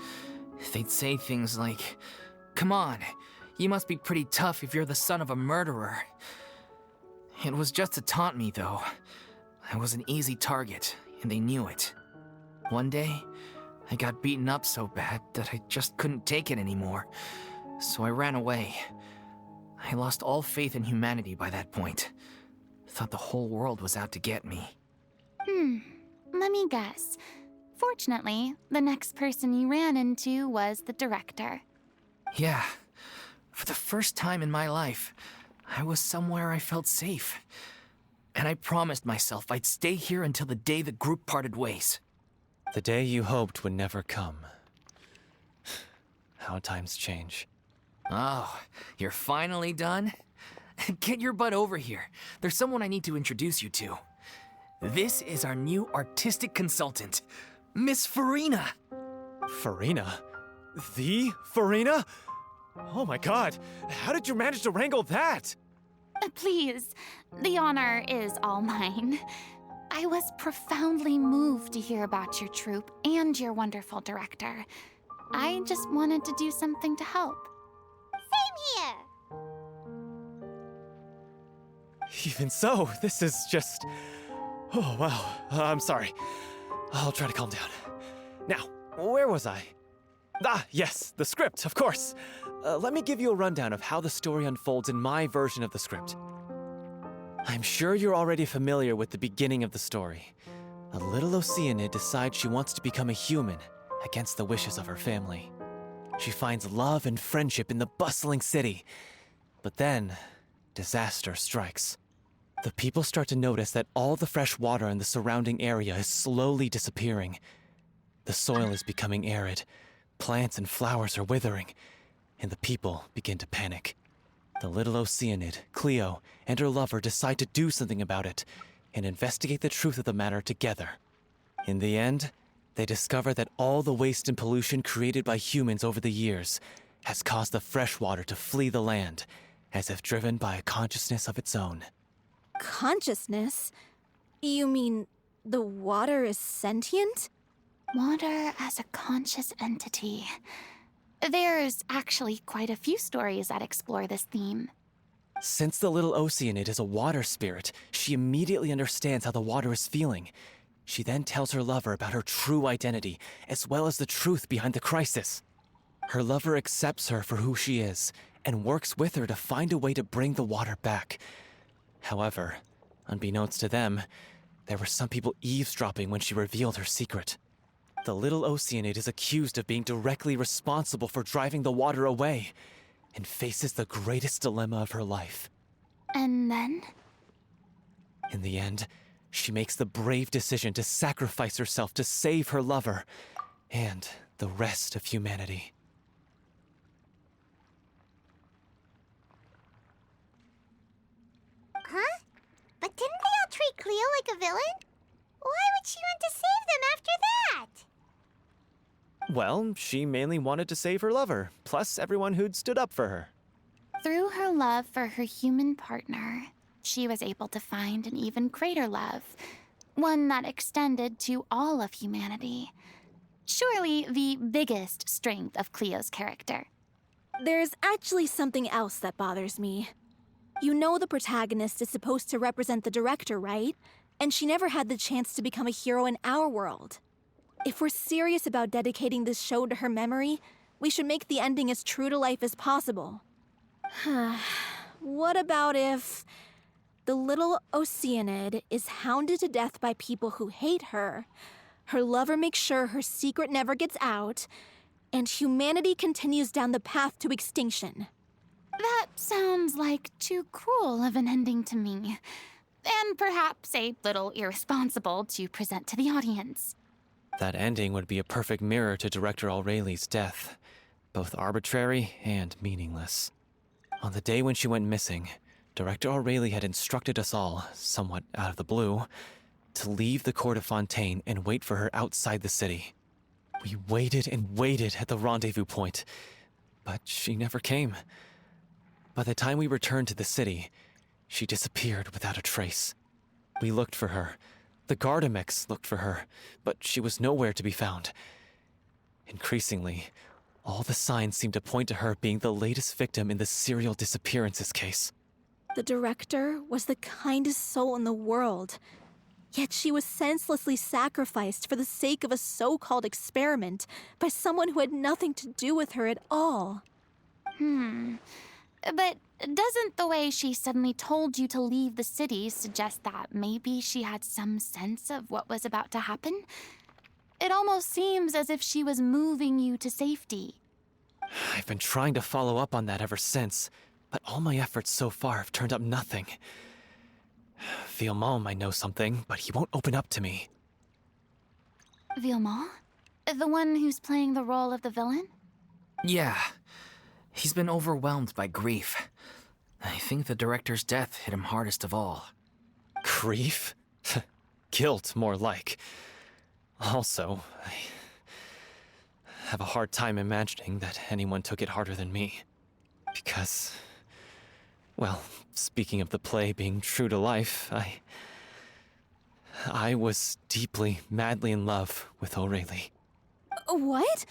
They'd say things like, "Come on, you must be pretty tough if you're the son of a murderer." It was just to taunt me, though. I was an easy target, and they knew it. One day, I got beaten up so bad that I just couldn't take it anymore, so I ran away. I lost all faith in humanity by that point. Thought the whole world was out to get me. Let me guess. Fortunately, the next person you ran into was the director. Yeah. For the first time in my life, I was somewhere I felt safe. And I promised myself I'd stay here until the day the group parted ways. The day you hoped would never come. How times change. Oh, you're finally done? Get your butt over here. There's someone I need to introduce you to. This is our new artistic consultant, Miss Farina. Farina? The Farina? Oh my god, how did you manage to wrangle that? Please, the honor is all mine. I was profoundly moved to hear about your troupe and your wonderful director. I just wanted to do something to help. Same here. Even so, this is just... Oh, wow. I'm sorry. I'll try to calm down. Now, where was I? Ah, yes, the script, of course. Let me give you a rundown of how the story unfolds in my version of the script. I'm sure you're already familiar with the beginning of the story. A little Oceanid decides she wants to become a human, against the wishes of her family. She finds love and friendship in the bustling city. But then, disaster strikes. The people start to notice that all the fresh water in the surrounding area is slowly disappearing. The soil is becoming arid, plants and flowers are withering, and the people begin to panic. The little Oceanid, Cleo, and her lover decide to do something about it and investigate the truth of the matter together. In the end, they discover that all the waste and pollution created by humans over the years has caused the fresh water to flee the land, as if driven by a consciousness of its own. Consciousness? You mean the water is sentient? Water as a conscious entity. There's actually quite a few stories that explore this theme. Since the little Oceanid is a water spirit, she immediately understands how the water is feeling. She then tells her lover about her true identity, as well as the truth behind the crisis. Her lover accepts her for who she is, and works with her to find a way to bring the water back. However, unbeknownst to them, there were some people eavesdropping when she revealed her secret. The little Oceanid is accused of being directly responsible for driving the water away, and faces the greatest dilemma of her life. And then? In the end, she makes the brave decision to sacrifice herself to save her lover and the rest of humanity. Huh? But didn't they all treat Cleo like a villain? Why would she want to save them after that? Well, she mainly wanted to save her lover, plus everyone who'd stood up for her. Through her love for her human partner, she was able to find an even greater love, one that extended to all of humanity. Surely the biggest strength of Cleo's character. There's actually something else that bothers me. You know the protagonist is supposed to represent the director, right? And she never had the chance to become a hero in our world. If we're serious about dedicating this show to her memory, we should make the ending as true to life as possible. What about if the little Oceanid is hounded to death by people who hate her, her lover makes sure her secret never gets out, and humanity continues down the path to extinction? That sounds like too cruel of an ending to me, and perhaps a little irresponsible to present to the audience. That ending would be a perfect mirror to Director Aurelie's death, both arbitrary and meaningless. On the day when she went missing, Director Aurelie had instructed us all, somewhat out of the blue, to leave the court of Fontaine and wait for her outside the city. We waited and waited at the rendezvous point, but she never came. By the time we returned to the city, she disappeared without a trace. We looked for her. The Gardamex looked for her, but she was nowhere to be found. Increasingly, all the signs seemed to point to her being the latest victim in the serial disappearances case. The director was the kindest soul in the world, yet she was senselessly sacrificed for the sake of a so-called experiment by someone who had nothing to do with her at all. But doesn't the way she suddenly told you to leave the city suggest that maybe she had some sense of what was about to happen? It almost seems as if she was moving you to safety. I've been trying to follow up on that ever since, but all my efforts so far have turned up nothing. Villemont might know something, but he won't open up to me. Villemont? The one who's playing the role of the villain? Yeah. He's been overwhelmed by grief. I think the director's death hit him hardest of all. Grief? Guilt, more like. Also, I have a hard time imagining that anyone took it harder than me. Because, well, speaking of the play being true to life, I was deeply, madly in love with Aurelie. What?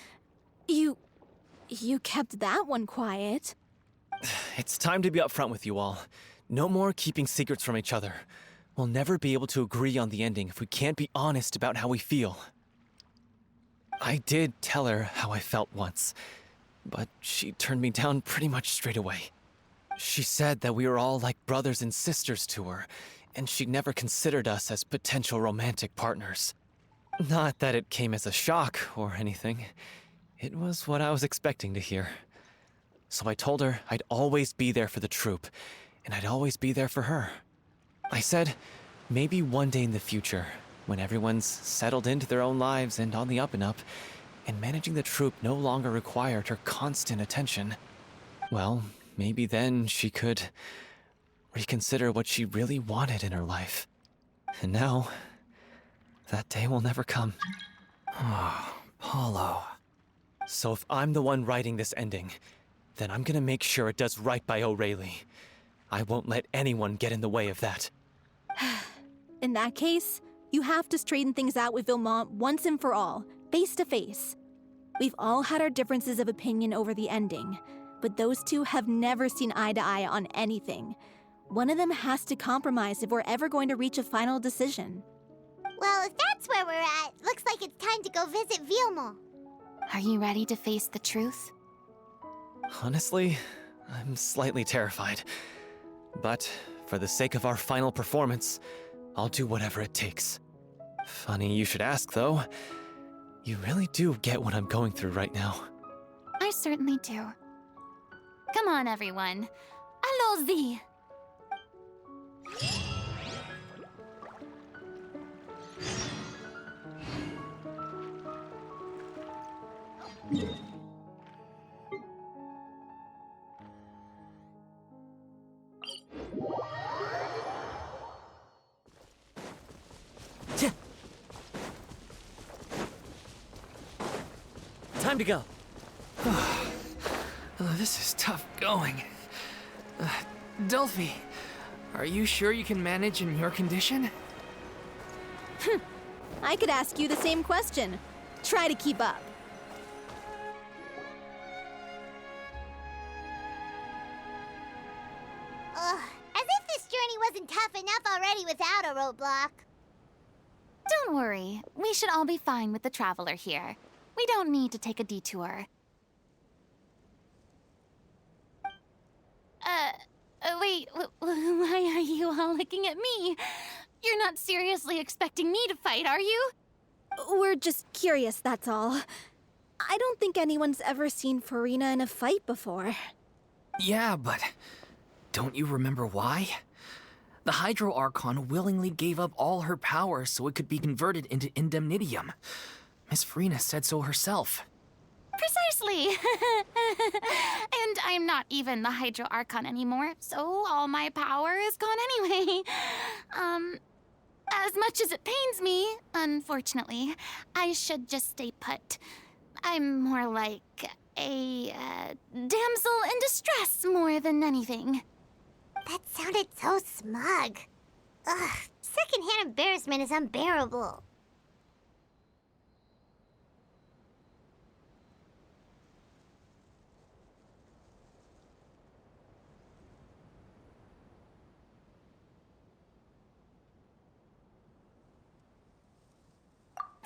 You kept that one quiet. It's time to be upfront with you all. No more keeping secrets from each other. We'll never be able to agree on the ending if we can't be honest about how we feel. I did tell her how I felt once, but she turned me down pretty much straight away. She said that we were all like brothers and sisters to her, and she'd never considered us as potential romantic partners. Not that it came as a shock or anything. It was what I was expecting to hear. So I told her I'd always be there for the troupe, and I'd always be there for her. I said, maybe one day in the future, when everyone's settled into their own lives and on the up and up, and managing the troupe no longer required her constant attention, well, maybe then she could reconsider what she really wanted in her life. And now, that day will never come. Oh, Paulo. So if I'm the one writing this ending, then I'm gonna make sure it does right by O'Reilly. I won't let anyone get in the way of that. In that case, you have to straighten things out with Vilmont once and for all, face to face. We've all had our differences of opinion over the ending, but those two have never seen eye to eye on anything. One of them has to compromise if we're ever going to reach a final decision. Well, if that's where we're at, looks like it's time to go visit Vilmont. Are you ready to face the truth? Honestly, I'm slightly terrified. But for the sake of our final performance, I'll do whatever it takes. Funny you should ask, though. You really do get what I'm going through right now. I certainly do. Come on, everyone. Allons-y! Time to go. This is tough going. Delphi, are you sure you can manage in your condition? I could ask you the same question. Try to keep up. Ugh, as if this journey wasn't tough enough already without a roadblock. Don't worry. We should all be fine with the traveler here. We don't need to take a detour. Wait, why are you all looking at me? You're not seriously expecting me to fight, are you? We're just curious, that's all. I don't think anyone's ever seen Farina in a fight before. Yeah, but don't you remember why? The Hydro Archon willingly gave up all her power so it could be converted into indemnitium. Miss Farina said so herself. Precisely! And I'm not even the Hydro Archon anymore, so all my power is gone anyway. As much as it pains me, unfortunately, I should just stay put. I'm more like a damsel in distress more than anything. That sounded so smug. Ugh, secondhand embarrassment is unbearable.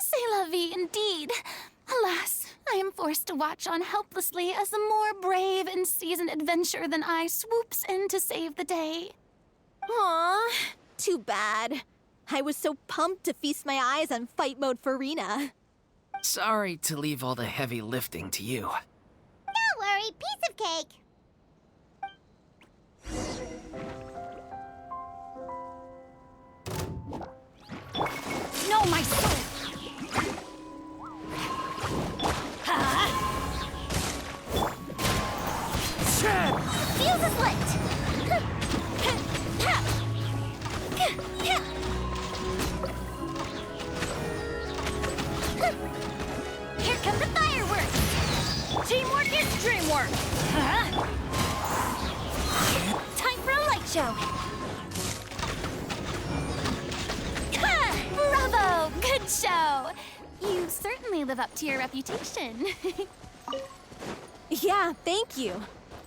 C'est la vie, indeed. Alas, I am forced to watch on helplessly as a more brave and seasoned adventurer than I swoops in to save the day. Aw, too bad. I was so pumped to feast my eyes on fight mode Farina. Sorry to leave all the heavy lifting to you. Don't worry, piece of cake. No, my sword! Fuse is lit. Here come the fireworks! Teamwork is dreamwork! Time for a light show! Bravo! Good show! You certainly live up to your reputation. Yeah, thank you.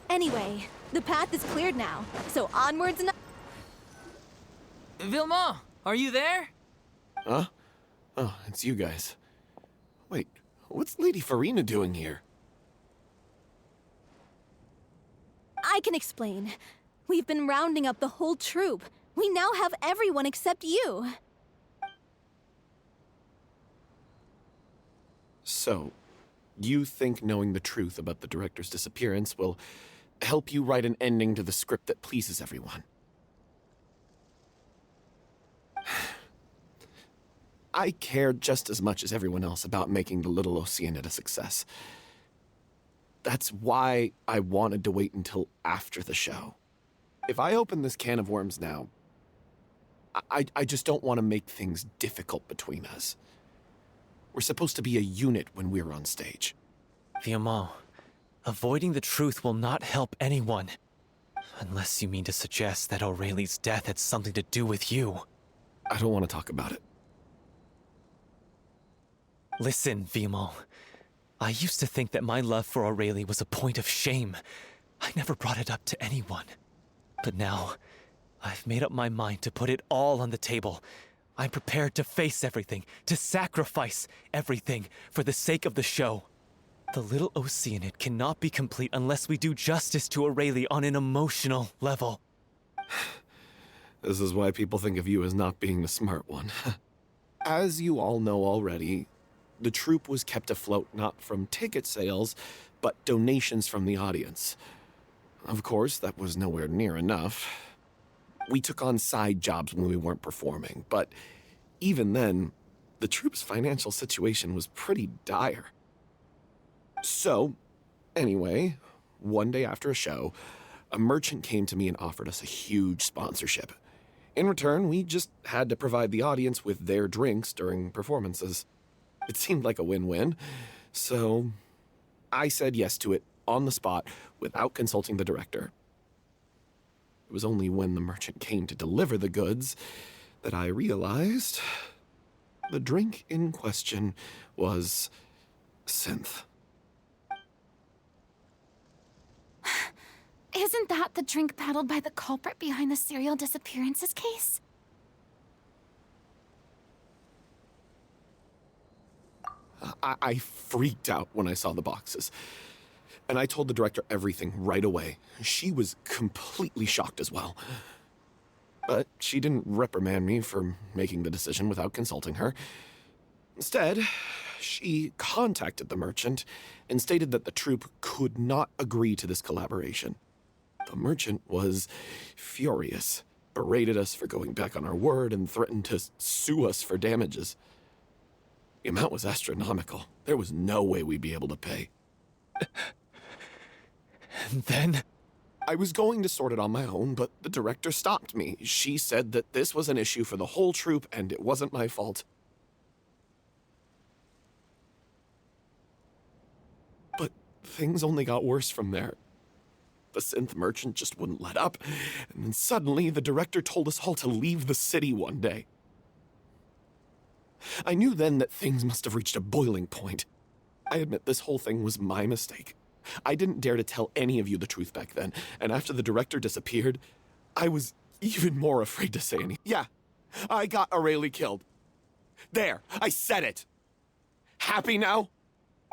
Anyway, the path is cleared now, so onwards and... Vilmont, are you there? Huh? Oh, it's you guys. Wait, what's Lady Farina doing here? I can explain. We've been rounding up the whole troupe. We now have everyone except you. So, you think knowing the truth about the director's disappearance will help you write an ending to the script that pleases everyone? I care just as much as everyone else about making the Little Oceanid a success. That's why I wanted to wait until after the show. If I open this can of worms now, I just don't want to make things difficult between us. We're supposed to be a unit when we're on stage. Viamant, avoiding the truth will not help anyone. Unless you mean to suggest that Aurelie's death had something to do with you. I don't want to talk about it. Listen, Viamant. I used to think that my love for Aurelie was a point of shame. I never brought it up to anyone. But now, I've made up my mind to put it all on the table. I'm prepared to face everything, to sacrifice everything for the sake of the show. The Little Oceanid cannot be complete unless we do justice to Aurelie on an emotional level. This is why people think of you as not being the smart one. As you all know already, the troupe was kept afloat not from ticket sales, but donations from the audience. Of course, that was nowhere near enough. We took on side jobs when we weren't performing, but even then, the troupe's financial situation was pretty dire. So, anyway, one day after a show, a merchant came to me and offered us a huge sponsorship. In return, we just had to provide the audience with their drinks during performances. It seemed like a win-win, so I said yes to it on the spot without consulting the director. It was only when the merchant came to deliver the goods that I realized the drink in question was synth. Isn't that the drink peddled by the culprit behind the serial disappearances case? I freaked out when I saw the boxes. And I told the director everything right away. She was completely shocked as well. But she didn't reprimand me for making the decision without consulting her. Instead, she contacted the merchant and stated that the troupe could not agree to this collaboration. The merchant was furious, berated us for going back on our word, and threatened to sue us for damages. The amount was astronomical. There was no way we'd be able to pay. And then? I was going to sort it on my own, but the director stopped me. She said that this was an issue for the whole troupe, and it wasn't my fault. But things only got worse from there. The synth merchant just wouldn't let up, and then suddenly the director told us all to leave the city one day. I knew then that things must have reached a boiling point. I admit this whole thing was my mistake. I didn't dare to tell any of you the truth back then, and after the director disappeared, I was even more afraid to say anything. Yeah, I got Aurelie killed. There, I said it. Happy now?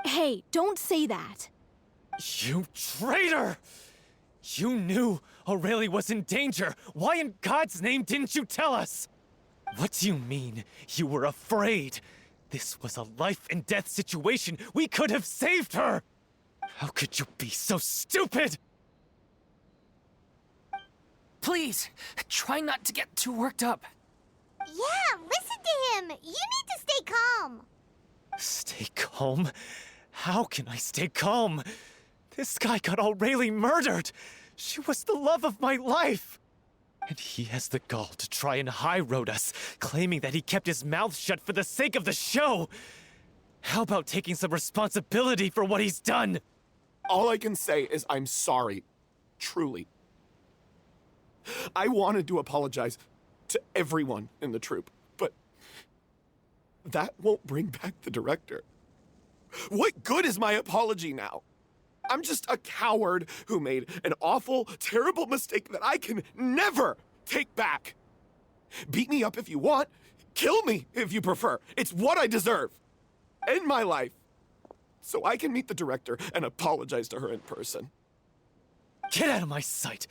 Hey, don't say that. You traitor! You knew Aurelie was in danger. Why in God's name didn't you tell us? What do you mean, you were afraid? This was a life and death situation. We could have saved her! How could you be so stupid? Please, try not to get too worked up. Yeah, listen to him. You need to stay calm. Stay calm? How can I stay calm? This guy got Aurelie murdered. She was the love of my life. And he has the gall to try and high-road us, claiming that he kept his mouth shut for the sake of the show. How about taking some responsibility for what he's done? All I can say is I'm sorry. Truly. I wanted to apologize to everyone in the troupe, but that won't bring back the director. What good is my apology now? I'm just a coward who made an awful, terrible mistake that I can never take back. Beat me up if you want. Kill me if you prefer. It's what I deserve. End my life. So I can meet the director and apologize to her in person. Get out of my sight.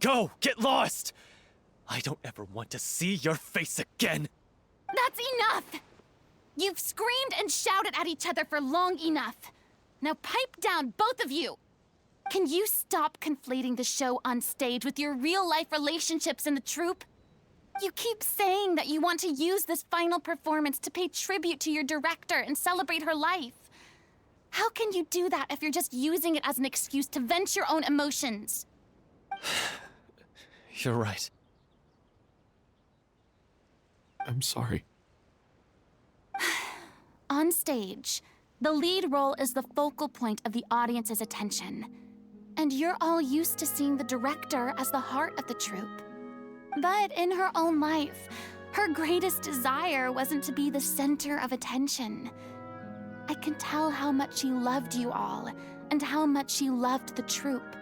Go, get lost. I don't ever want to see your face again. That's enough! You've screamed and shouted at each other for long enough. Now pipe down, both of you! Can you stop conflating the show on stage with your real-life relationships in the troupe? You keep saying that you want to use this final performance to pay tribute to your director and celebrate her life. How can you do that if you're just using it as an excuse to vent your own emotions? You're right. I'm sorry. On stage, the lead role is the focal point of the audience's attention. And you're all used to seeing the director as the heart of the troupe. But in her own life, her greatest desire wasn't to be the center of attention. I can tell how much she loved you all, and how much she loved the troupe.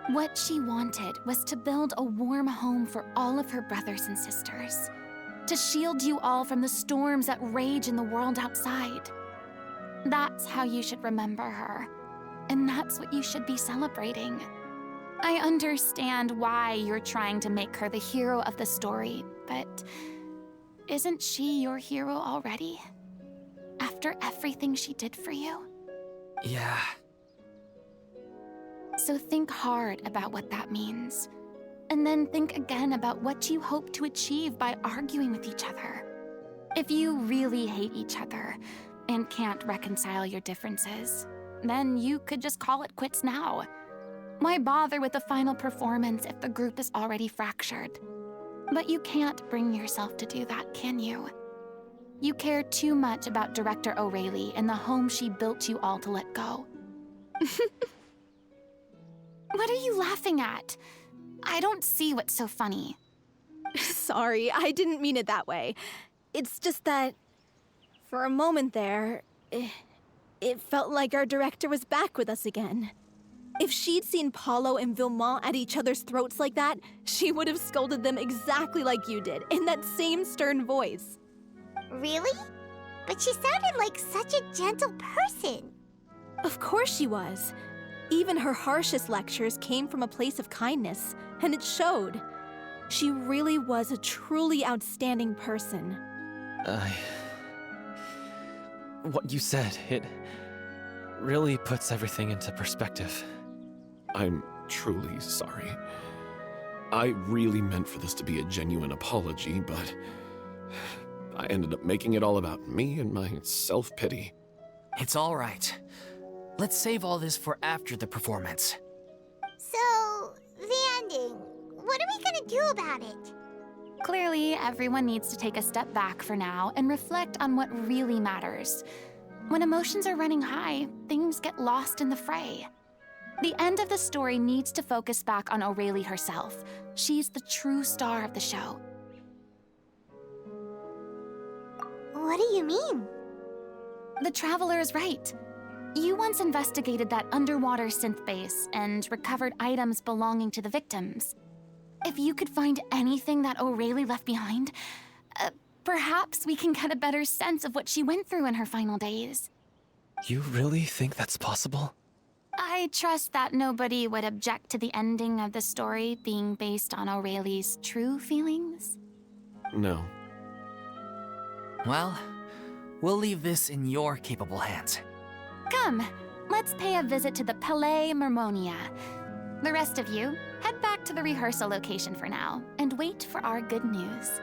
What she wanted was to build a warm home for all of her brothers and sisters. To shield you all from the storms that rage in the world outside. That's how you should remember her. And that's what you should be celebrating. I understand why you're trying to make her the hero of the story, but isn't she your hero already? After everything she did for you? Yeah. So think hard about what that means. And then think again about what you hope to achieve by arguing with each other. If you really hate each other and can't reconcile your differences, then you could just call it quits now. Why bother with the final performance if the group is already fractured? But you can't bring yourself to do that, can you? You care too much about Director O'Reilly and the home she built you all to let go. What are you laughing at? I don't see what's so funny. Sorry, I didn't mean it that way. It's just that, for a moment there, it felt like our director was back with us again. If she'd seen Paulo and Vilmont at each other's throats like that, she would have scolded them exactly like you did, in that same stern voice. Really? But she sounded like such a gentle person. Of course she was. Even her harshest lectures came from a place of kindness, and it showed. She really was a truly outstanding person. What you said, it really puts everything into perspective. I'm truly sorry. I really meant for this to be a genuine apology, but I ended up making it all about me and my self-pity. It's all right. Let's save all this for after the performance. So, the ending. What are we gonna do about it? Clearly, everyone needs to take a step back for now and reflect on what really matters. When emotions are running high, things get lost in the fray. The end of the story needs to focus back on O'Reilly herself. She's the true star of the show. What do you mean? The Traveler is right. You once investigated that underwater synth base and recovered items belonging to the victims. If you could find anything that O'Reilly left behind, perhaps we can get a better sense of what she went through in her final days. You really think that's possible? I trust that nobody would object to the ending of the story being based on O'Reilly's true feelings. No. Well, we'll leave this in your capable hands. Come, let's pay a visit to the Palais Mermonia. The rest of you, head back to the rehearsal location for now, and wait for our good news.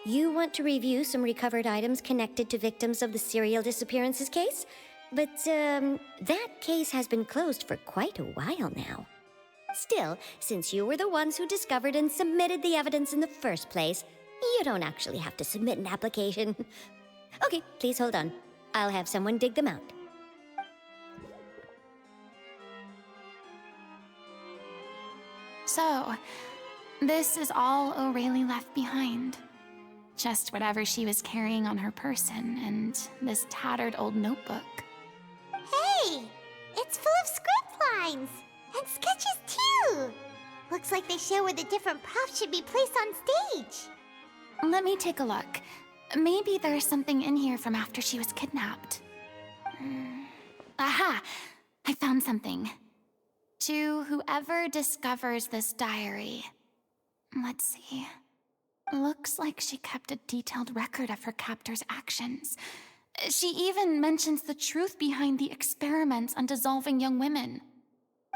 You want to review some recovered items connected to victims of the serial disappearances case? But, that case has been closed for quite a while now. Still, since you were the ones who discovered and submitted the evidence in the first place, you don't actually have to submit an application. Okay, please hold on. I'll have someone dig them out. So, this is all O'Reilly left behind. Just whatever she was carrying on her person and this tattered old notebook. Hey! It's full of script lines! And sketches too! Looks like they show where the different props should be placed on stage. Let me take a look. Maybe there's something in here from after she was kidnapped. Aha! I found something. To whoever discovers this diary. Let's see. Looks like she kept a detailed record of her captor's actions. She even mentions the truth behind the experiments on dissolving young women.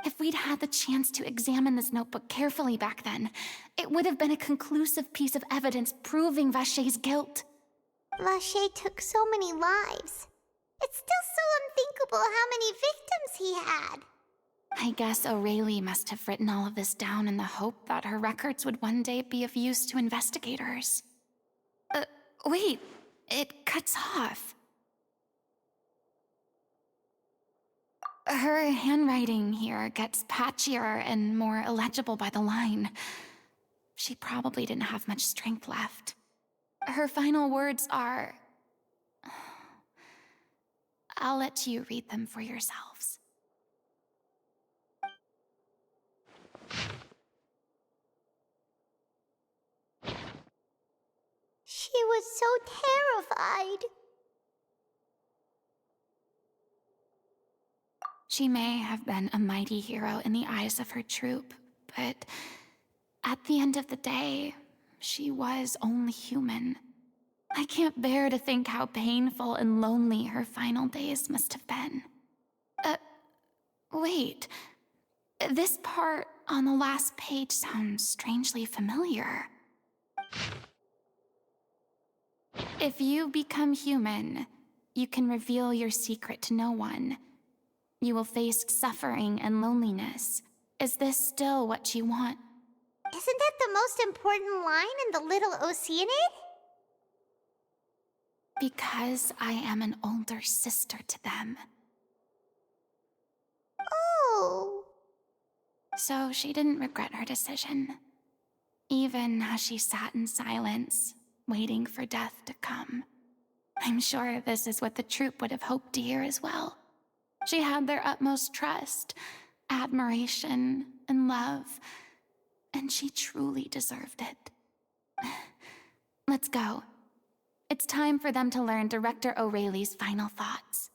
If we'd had the chance to examine this notebook carefully back then, it would have been a conclusive piece of evidence proving Vachey's guilt. Vachey took so many lives. It's still so unthinkable how many victims he had. I guess Aurelie must have written all of this down in the hope that her records would one day be of use to investigators. Wait, it cuts off. Her handwriting here gets patchier and more illegible by the line. She probably didn't have much strength left. Her final words are... I'll let you read them for yourselves. She was so terrified. She may have been a mighty hero in the eyes of her troop, but at the end of the day, she was only human. I can't bear to think how painful and lonely her final days must have been. Wait. This part on the last page sounds strangely familiar. If you become human, you can reveal your secret to no one. You will face suffering and loneliness. Is this still what you want? Isn't that the most important line in the Little Oceanid? Because I am an older sister to them. Oh. So she didn't regret her decision, even as she sat in silence, waiting for death to come. I'm sure this is what the troupe would have hoped to hear as well. She had their utmost trust, admiration, and love, and she truly deserved it. Let's go. It's time for them to learn Director Aurelie's final thoughts.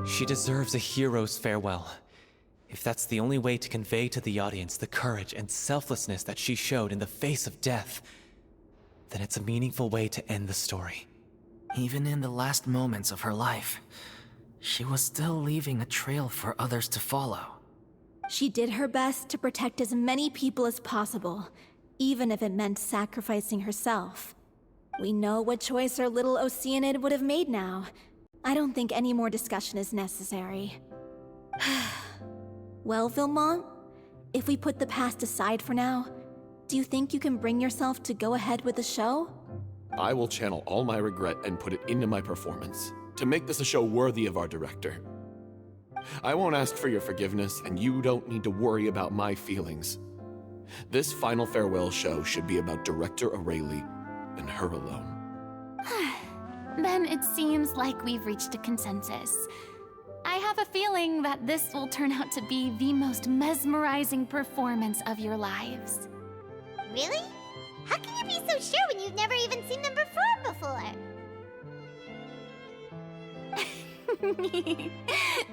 She deserves a hero's farewell. If that's the only way to convey to the audience the courage and selflessness that she showed in the face of death, then it's a meaningful way to end the story. Even in the last moments of her life, she was still leaving a trail for others to follow. She did her best to protect as many people as possible, even if it meant sacrificing herself. We know what choice our little Oceanid would have made now. I don't think any more discussion is necessary. Well, Vilmont, if we put the past aside for now, do you think you can bring yourself to go ahead with the show? I will channel all my regret and put it into my performance, to make this a show worthy of our director. I won't ask for your forgiveness, and you don't need to worry about my feelings. This final farewell show should be about Director Aurelie and her alone. Then it seems like we've reached a consensus. I have a feeling that this will turn out to be the most mesmerizing performance of your lives. Really? How can you be so sure when you've never even seen them perform before?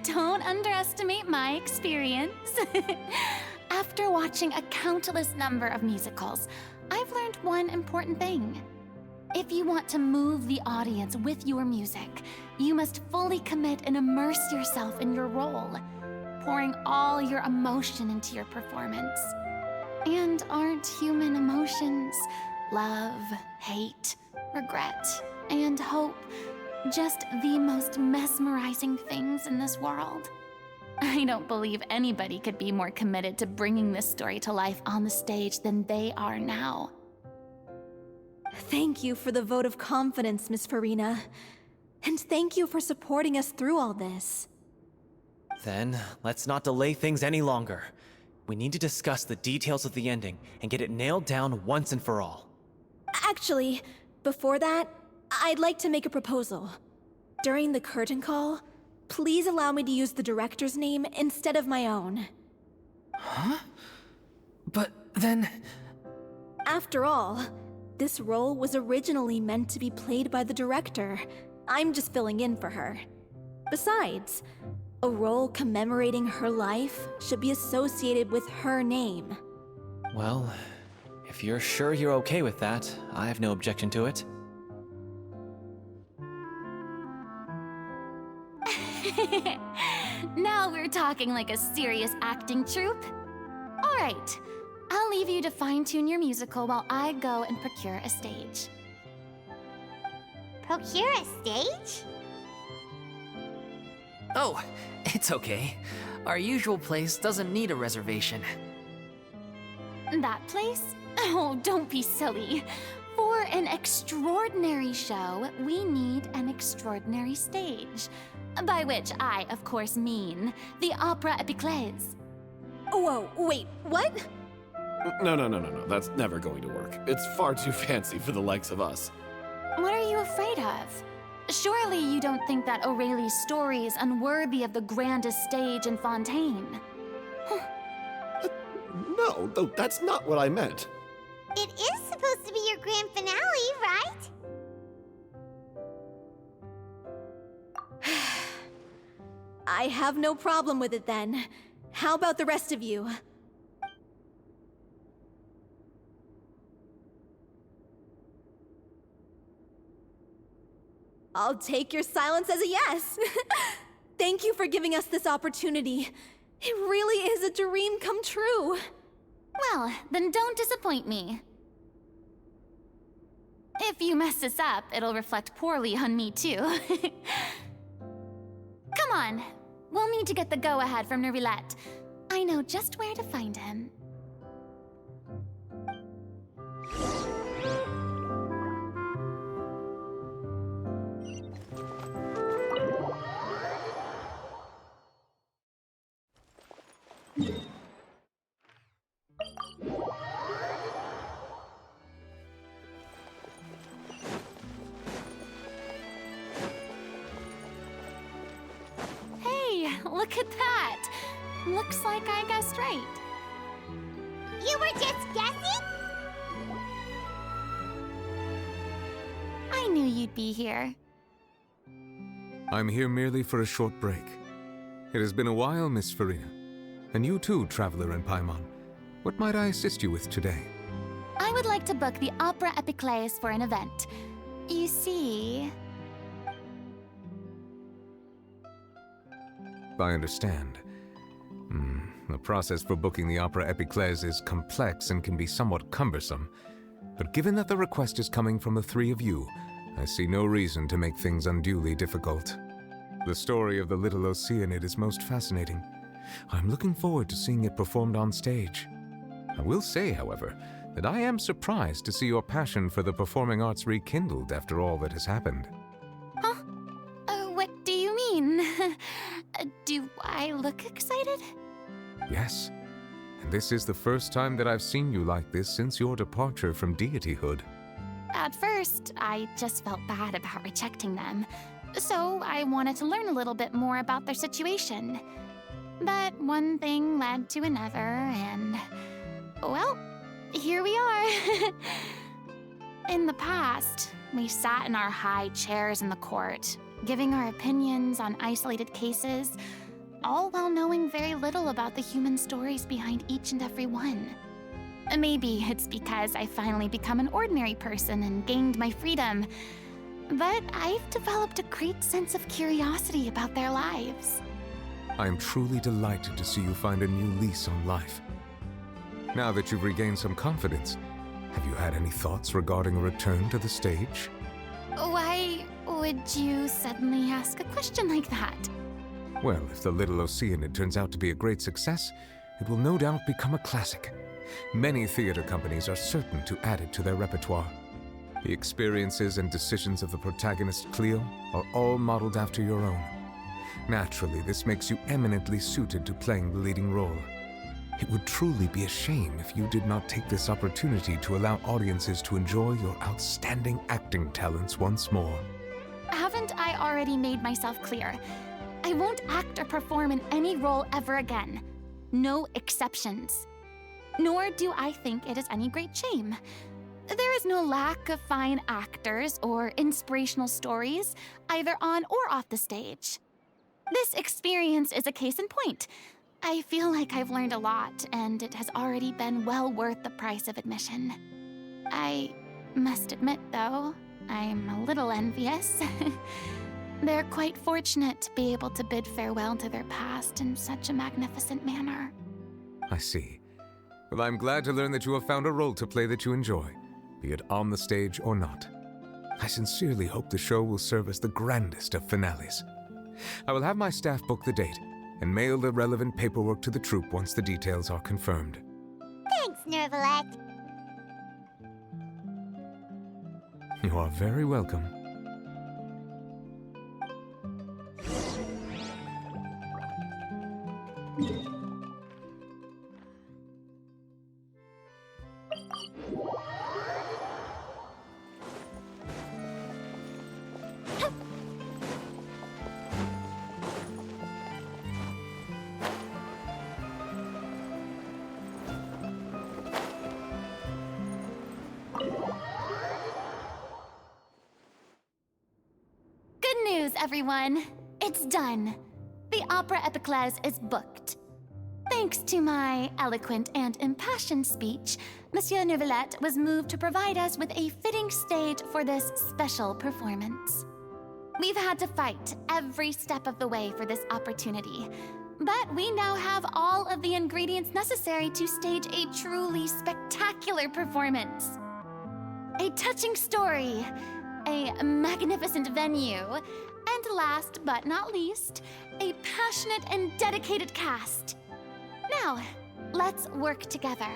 Don't underestimate my experience. After watching a countless number of musicals, I've learned one important thing. If you want to move the audience with your music, you must fully commit and immerse yourself in your role, pouring all your emotion into your performance. And aren't human emotions, love, hate, regret, and hope, just the most mesmerizing things in this world? I don't believe anybody could be more committed to bringing this story to life on the stage than they are now. Thank you for the vote of confidence, Miss Farina. And thank you for supporting us through all this. Then, let's not delay things any longer. We need to discuss the details of the ending and get it nailed down once and for all. Actually, before that, I'd like to make a proposal. During the curtain call, please allow me to use the director's name instead of my own. Huh? But then... After all, this role was originally meant to be played by the director. I'm just filling in for her. Besides, a role commemorating her life should be associated with her name. Well, if you're sure you're okay with that, I have no objection to it. Now we're talking like a serious acting troupe. All right, I'll leave you to fine-tune your musical while I go and procure a stage. Procure a stage? Oh, it's okay. Our usual place doesn't need a reservation. That place? Oh, don't be silly. For an extraordinary show, we need an extraordinary stage. By which I, of course, mean the Opera Epiclese. Whoa, wait, what? No. That's never going to work. It's far too fancy for the likes of us. What are you afraid of? Surely you don't think that Aurelie's story is unworthy of the grandest stage in Fontaine. No, that's not what I meant. It is supposed to be your grand finale, right? I have no problem with it then. How about the rest of you? I'll take your silence as a yes. Thank you for giving us this opportunity. It really is a dream come true. Well, then don't disappoint me. If you mess this up, it'll reflect poorly on me too. Come on, we'll need to get the go-ahead from Nervilette. I know just where to find him. Hey, look at that! Looks like I guessed right. You were just guessing? I knew you'd be here. I'm here merely for a short break. It has been a while, Miss Farina. And you too, Traveler in Paimon. What might I assist you with today? I would like to book the Opera Epiclese for an event. You see... I understand. The process for booking the Opera Epiclese is complex and can be somewhat cumbersome. But given that the request is coming from the three of you, I see no reason to make things unduly difficult. The story of the little Oceanid is most fascinating. I'm looking forward to seeing it performed on stage. I will say, however, that I am surprised to see your passion for the performing arts rekindled after all that has happened. Huh? What do you mean? Do I look excited? Yes, and this is the first time that I've seen you like this since your departure from deityhood. At first, I just felt bad about rejecting them, so I wanted to learn a little bit more about their situation. But one thing led to another, and... well, here we are. In the past, we sat in our high chairs in the court, giving our opinions on isolated cases, all while knowing very little about the human stories behind each and every one. Maybe it's because I finally become an ordinary person and gained my freedom. But I've developed a great sense of curiosity about their lives. I am truly delighted to see you find a new lease on life. Now that you've regained some confidence, have you had any thoughts regarding a return to the stage? Why would you suddenly ask a question like that? Well, if the Little Oceanid turns out to be a great success, it will no doubt become a classic. Many theater companies are certain to add it to their repertoire. The experiences and decisions of the protagonist Cleo are all modeled after your own. Naturally, this makes you eminently suited to playing the leading role. It would truly be a shame if you did not take this opportunity to allow audiences to enjoy your outstanding acting talents once more. Haven't I already made myself clear? I won't act or perform in any role ever again. No exceptions. Nor do I think it is any great shame. There is no lack of fine actors or inspirational stories, either on or off the stage. This experience is a case in point. I feel like I've learned a lot, and it has already been well worth the price of admission. I must admit, though, I'm a little envious. They're quite fortunate to be able to bid farewell to their past in such a magnificent manner. I see. Well, I'm glad to learn that you have found a role to play that you enjoy, be it on the stage or not. I sincerely hope the show will serve as the grandest of finales. I will have my staff book the date and mail the relevant paperwork to the troupe once the details are confirmed. Thanks, Nervalette. You are very welcome. Everyone, it's done. The Opera Epiclese is booked. Thanks to my eloquent and impassioned speech, Monsieur Nervalette was moved to provide us with a fitting stage for this special performance. We've had to fight every step of the way for this opportunity, but we now have all of the ingredients necessary to stage a truly spectacular performance. A touching story, a magnificent venue, and last but not least, a passionate and dedicated cast. Now, let's work together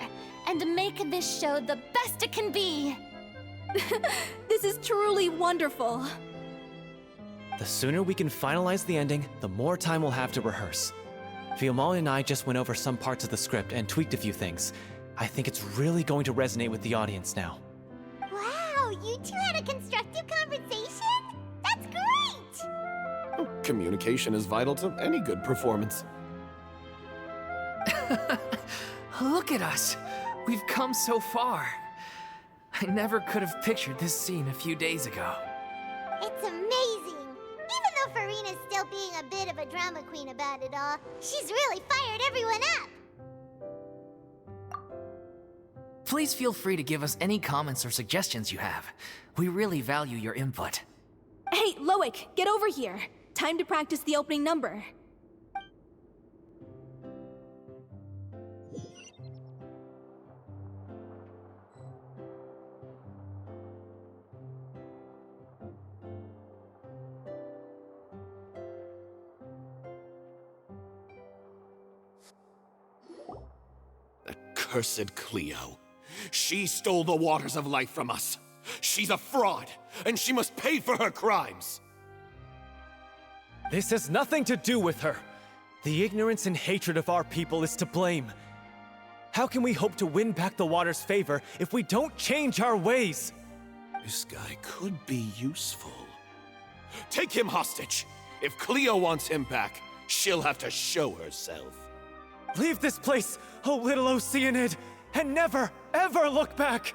and make this show the best it can be. This is truly wonderful. The sooner we can finalize the ending, the more time we'll have to rehearse. Fiumali and I just went over some parts of the script and tweaked a few things. I think it's really going to resonate with the audience now. Wow, you two had a constructive conversation? That's great! Communication is vital to any good performance. Look at us! We've come so far. I never could have pictured this scene a few days ago. It's amazing! Even though Farina's still being a bit of a drama queen about it all, she's really fired everyone up! Please feel free to give us any comments or suggestions you have. We really value your input. Hey, Loic, get over here. Time to practice the opening number. Accursed Cleo. She stole the waters of life from us. She's a fraud, and she must pay for her crimes. This has nothing to do with her. The ignorance and hatred of our people is to blame. How can we hope to win back the water's favor if we don't change our ways? This guy could be useful. Take him hostage. If Cleo wants him back, she'll have to show herself. Leave this place, O little Oceanid, and never, ever look back!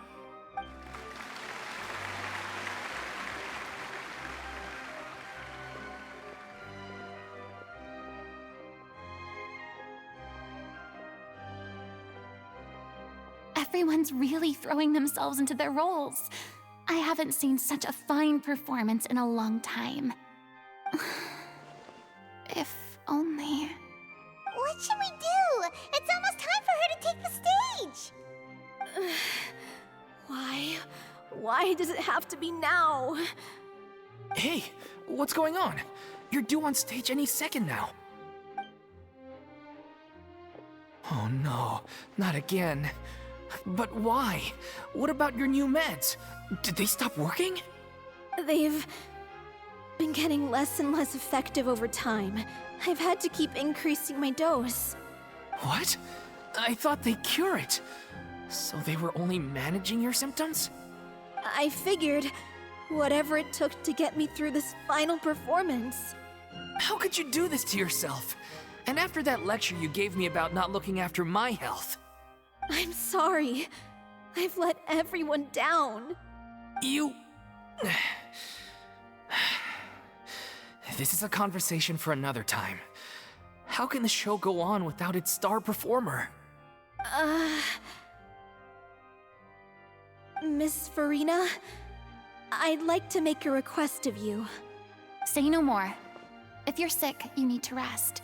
everyone's really throwing themselves into their roles. I haven't seen such a fine performance in a long time. If only... What should we do? It's almost time for her to take the stage! Why? Why does it have to be now? Hey, what's going on? You're due on stage any second now. Oh no, not again. But why? What about your new meds? Did they stop working? They've been getting less and less effective over time. I've had to keep increasing my dose. What? I thought they cure it. So they were only managing your symptoms? I figured whatever it took to get me through this final performance. How could you do this to yourself? And after that lecture you gave me about not looking after my health. I'm sorry. I've let everyone down. You... This is a conversation for another time. How can the show go on without its star performer? Miss Farina, I'd like to make a request of you. Say no more. If you're sick, you need to rest.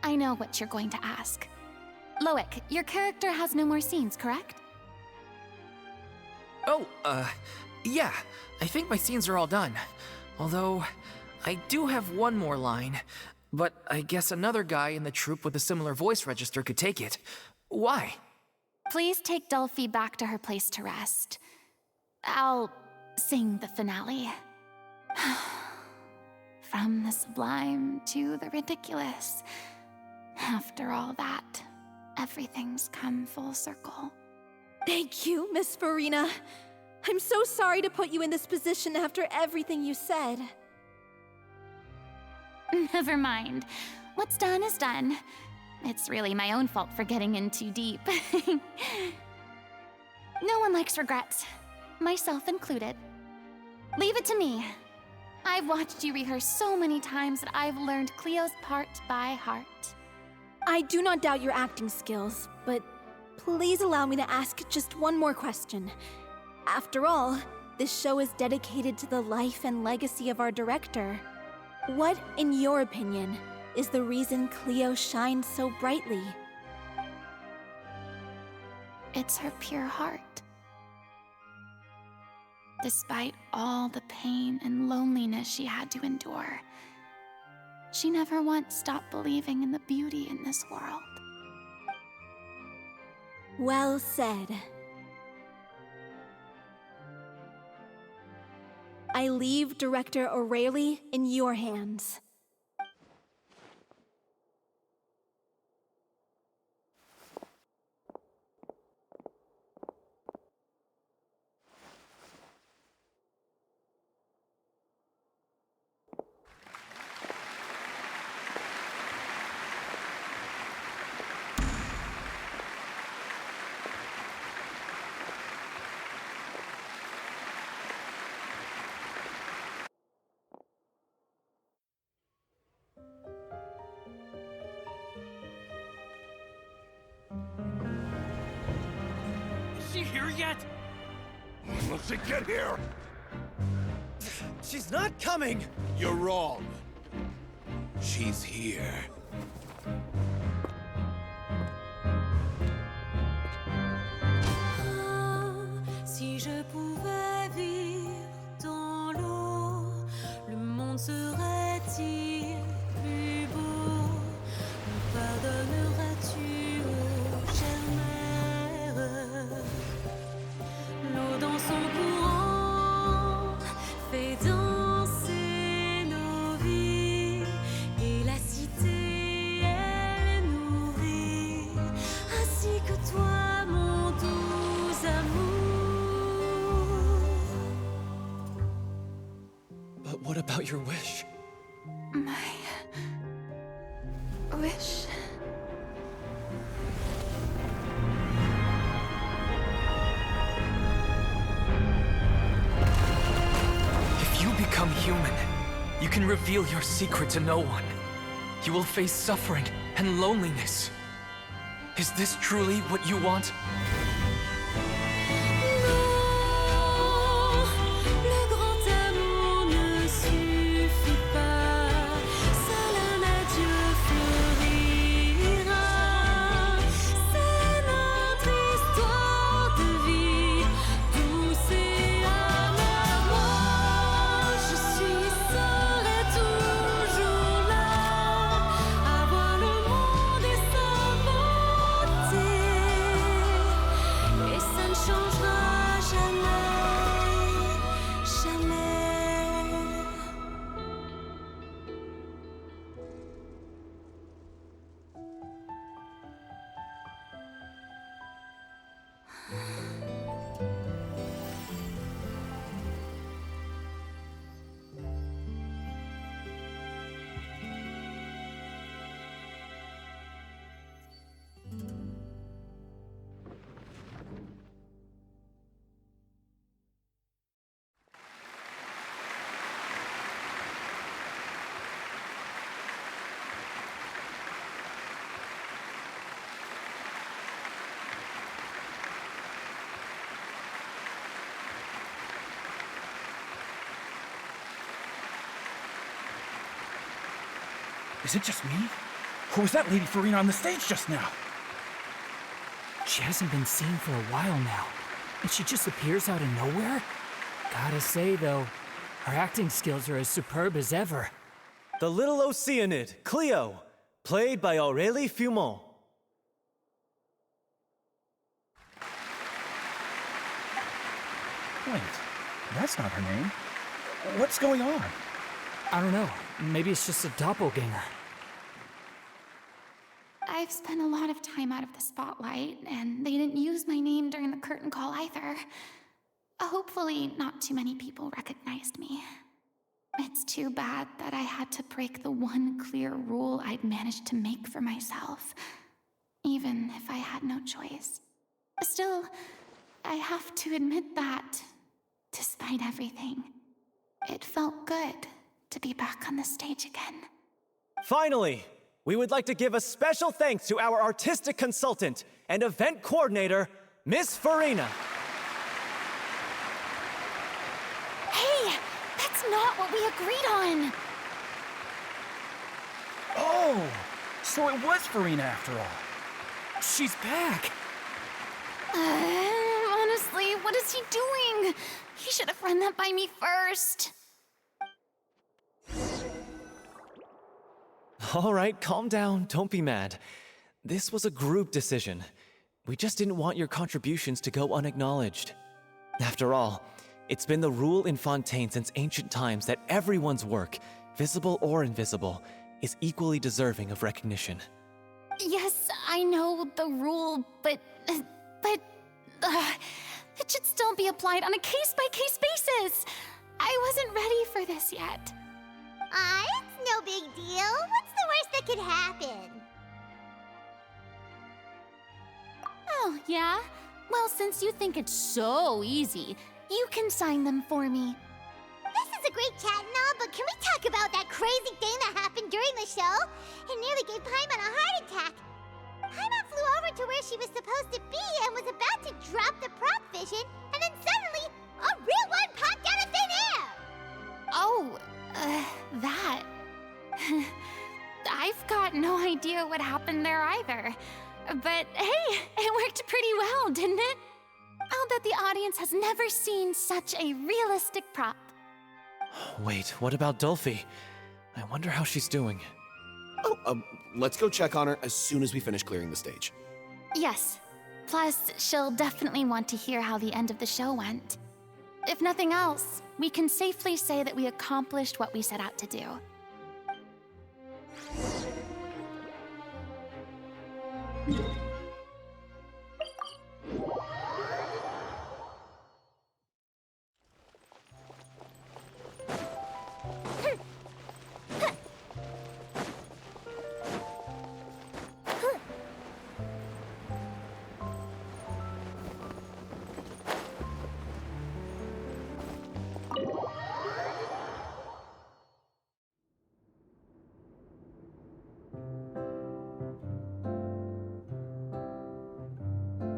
I know what you're going to ask. Loic, your character has no more scenes, correct? Oh, yeah. I think my scenes are all done. Although, I do have one more line. But I guess another guy in the troupe with a similar voice register could take it. Why? Please take Delphi back to her place to rest. I'll sing the finale. From the sublime to the ridiculous. After all that, everything's come full circle. Thank you, Miss Farina. I'm so sorry to put you in this position after everything you said. Never mind. What's done is done. It's really my own fault for getting in too deep. No one likes regrets, myself included. Leave it to me. I've watched you rehearse so many times that I've learned Cleo's part by heart. I do not doubt your acting skills, but please allow me to ask just one more question. After all, this show is dedicated to the life and legacy of our director. What, in your opinion, is the reason Cleo shines so brightly? It's her pure heart. Despite all the pain and loneliness she had to endure, she never once stopped believing in the beauty in this world. Well said. I leave Director O'Reilly in your hands. Is she here yet? Will she get here? She's not coming! You're wrong. She's here. Si je pouvais vivre dans l'eau, le monde serait-il plus beau? Me pardonneras-tu, ô chère mère? L'eau dans son courant fait danser nos vies, et la cité elle nourrit, ainsi que toi, mon doux amour. But what about your wish? My wish. If you become human, you can reveal your secret to no one. You will face suffering and loneliness. Is this truly what you want? Is it just me? Who was that Lady Farina on the stage just now? She hasn't been seen for a while now, and she just appears out of nowhere? Gotta say, though, her acting skills are as superb as ever. The little Oceanid, Cleo, played by Aurélie Fumont. Wait, that's not her name. What's going on? I don't know. Maybe it's just a doppelganger. I've spent a lot of time out of the spotlight, and they didn't use my name during the curtain call either. Hopefully, not too many people recognized me. It's too bad that I had to break the one clear rule I'd managed to make for myself, even if I had no choice. Still, I have to admit that, despite everything, it felt good to be back on the stage again. Finally, we would like to give a special thanks to our artistic consultant and event coordinator, Miss Farina. Hey, that's not what we agreed on! Oh, so it was Farina after all. She's back! Honestly, what is he doing? He should have run that by me first. All right, calm down, don't be mad. This was a group decision. We just didn't want your contributions to go unacknowledged. After all, it's been the rule in Fontaine since ancient times that everyone's work, visible or invisible, is equally deserving of recognition. Yes, I know the rule, but it should still be applied on a case-by-case basis. I wasn't ready for this yet. It's no big deal. What's the worst that could happen? Oh, yeah? Well, since you think it's so easy, you can sign them for me. This is a great chat and all, but can we talk about that crazy thing that happened during the show? It nearly gave Paimon a heart attack. Paimon flew over to where she was supposed to be and was about to drop the prop vision, and then suddenly, a real one popped out of thin air! Oh, that. I've got no idea what happened there either. But hey, it worked pretty well, didn't it? I'll bet the audience has never seen such a realistic prop. Wait, what about Dolphy? I wonder how she's doing. Oh, let's go check on her as soon as we finish clearing the stage. Yes. Plus, she'll definitely want to hear how the end of the show went. If nothing else, we can safely say that we accomplished what we set out to do.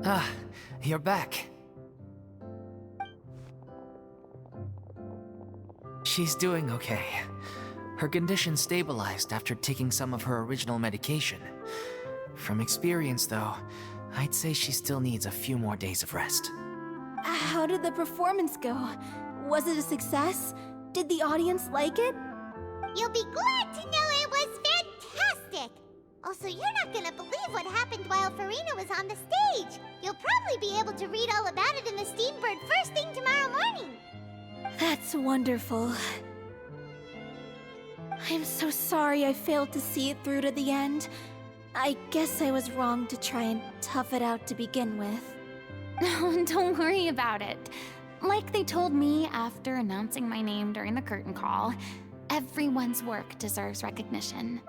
Ah, you're back. She's doing okay. Her condition stabilized after taking some of her original medication. From experience, though, I'd say she still needs a few more days of rest. How did the performance go? Was it a success? Did the audience like it? You'll be glad to know it was fantastic! Also, you're not gonna believe what happened while Farina was on the stage. You'll probably be able to read all about it in the Steambird first thing tomorrow morning. That's wonderful. I'm so sorry I failed to see it through to the end. I guess I was wrong to try and tough it out to begin with. No, don't worry about it. Like they told me after announcing my name during the curtain call, everyone's work deserves recognition.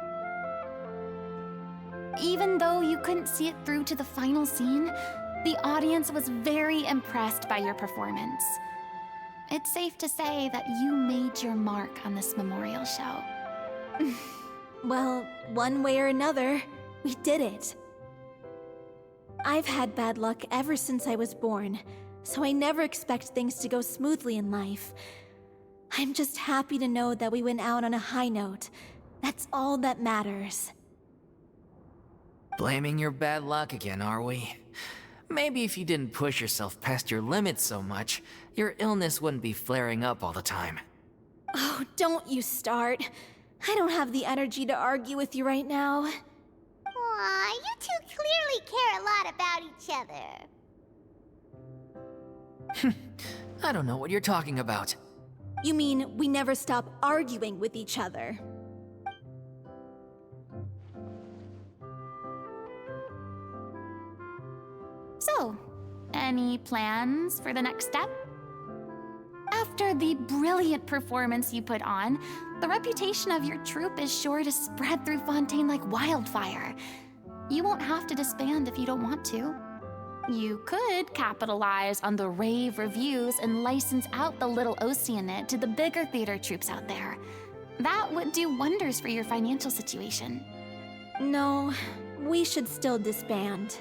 Even though you couldn't see it through to the final scene, the audience was very impressed by your performance. It's safe to say that you made your mark on this memorial show. Well, one way or another, we did it. I've had bad luck ever since I was born, so I never expect things to go smoothly in life. I'm just happy to know that we went out on a high note, That's all that matters. Blaming your bad luck again, are we? Maybe if you didn't push yourself past your limits so much, your illness wouldn't be flaring up all the time. Oh, don't you start. I don't have the energy to argue with you right now. Aw, you two clearly care a lot about each other. I don't know what you're talking about. You mean we never stop arguing with each other? So, any plans for the next step? After the brilliant performance you put on, the reputation of your troupe is sure to spread through Fontaine like wildfire. You won't have to disband if you don't want to. You could capitalize on the rave reviews and license out the little Oceanid to the bigger theater troupes out there. That would do wonders for your financial situation. No, we should still disband.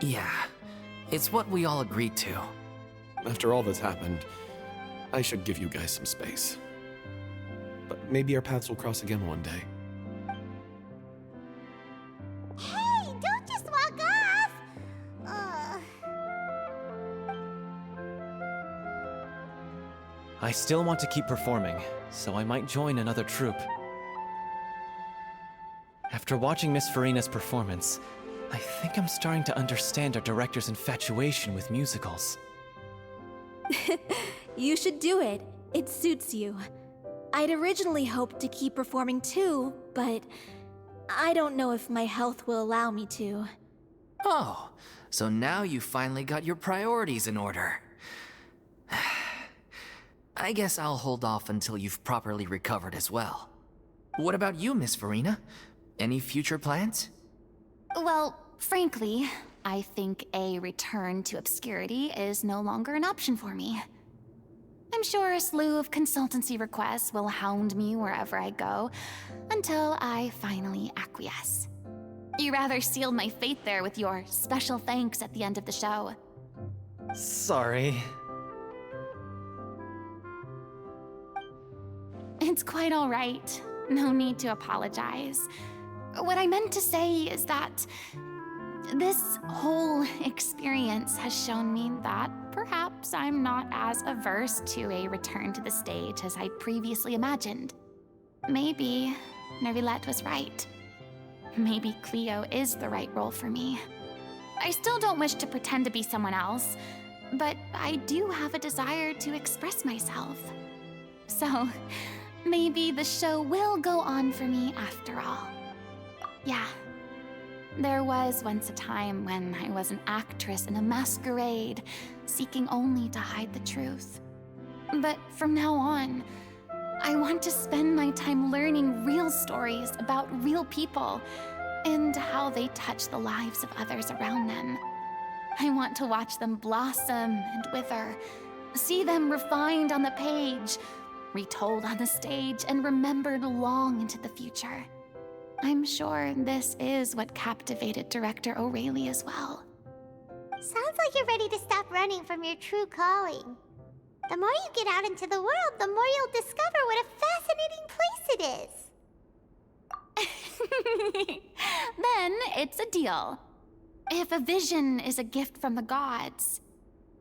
Yeah, it's what we all agreed to. After all that's happened, I should give you guys some space. But maybe our paths will cross again one day. Hey, don't just walk off! I still want to keep performing, so I might join another troupe. After watching Miss Farina's performance, I think I'm starting to understand our director's infatuation with musicals. You should do it. It suits you. I'd originally hoped to keep performing too, but I don't know if my health will allow me to. Oh, so now you finally got your priorities in order. I guess I'll hold off until you've properly recovered as well. What about you, Miss Farina? Any future plans? Well, frankly, I think a return to obscurity is no longer an option for me. I'm sure a slew of consultancy requests will hound me wherever I go, until I finally acquiesce. You rather sealed my fate there with your special thanks at the end of the show. Sorry. It's quite all right. No need to apologize. What I meant to say is that this whole experience has shown me that perhaps I'm not as averse to a return to the stage as I previously imagined. Maybe Neuvillette was right. Maybe Cleo is the right role for me. I still don't wish to pretend to be someone else, but I do have a desire to express myself. So, maybe the show will go on for me after all. Yeah. There was once a time when I was an actress in a masquerade, seeking only to hide the truth. But from now on, I want to spend my time learning real stories about real people and how they touch the lives of others around them. I want to watch them blossom and wither, see them refined on the page, retold on the stage, and remembered long into the future. I'm sure this is what captivated director O'Reilly as well. Sounds like you're ready to stop running from your true calling. The more you get out into the world, the more you'll discover what a fascinating place it is. Then it's a deal. If a vision is a gift from the gods,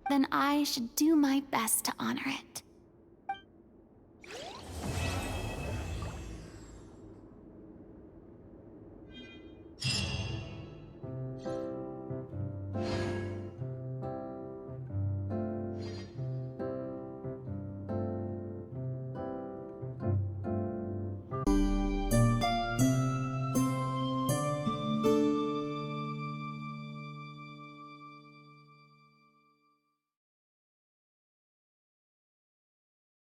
then I should do my best to honor it.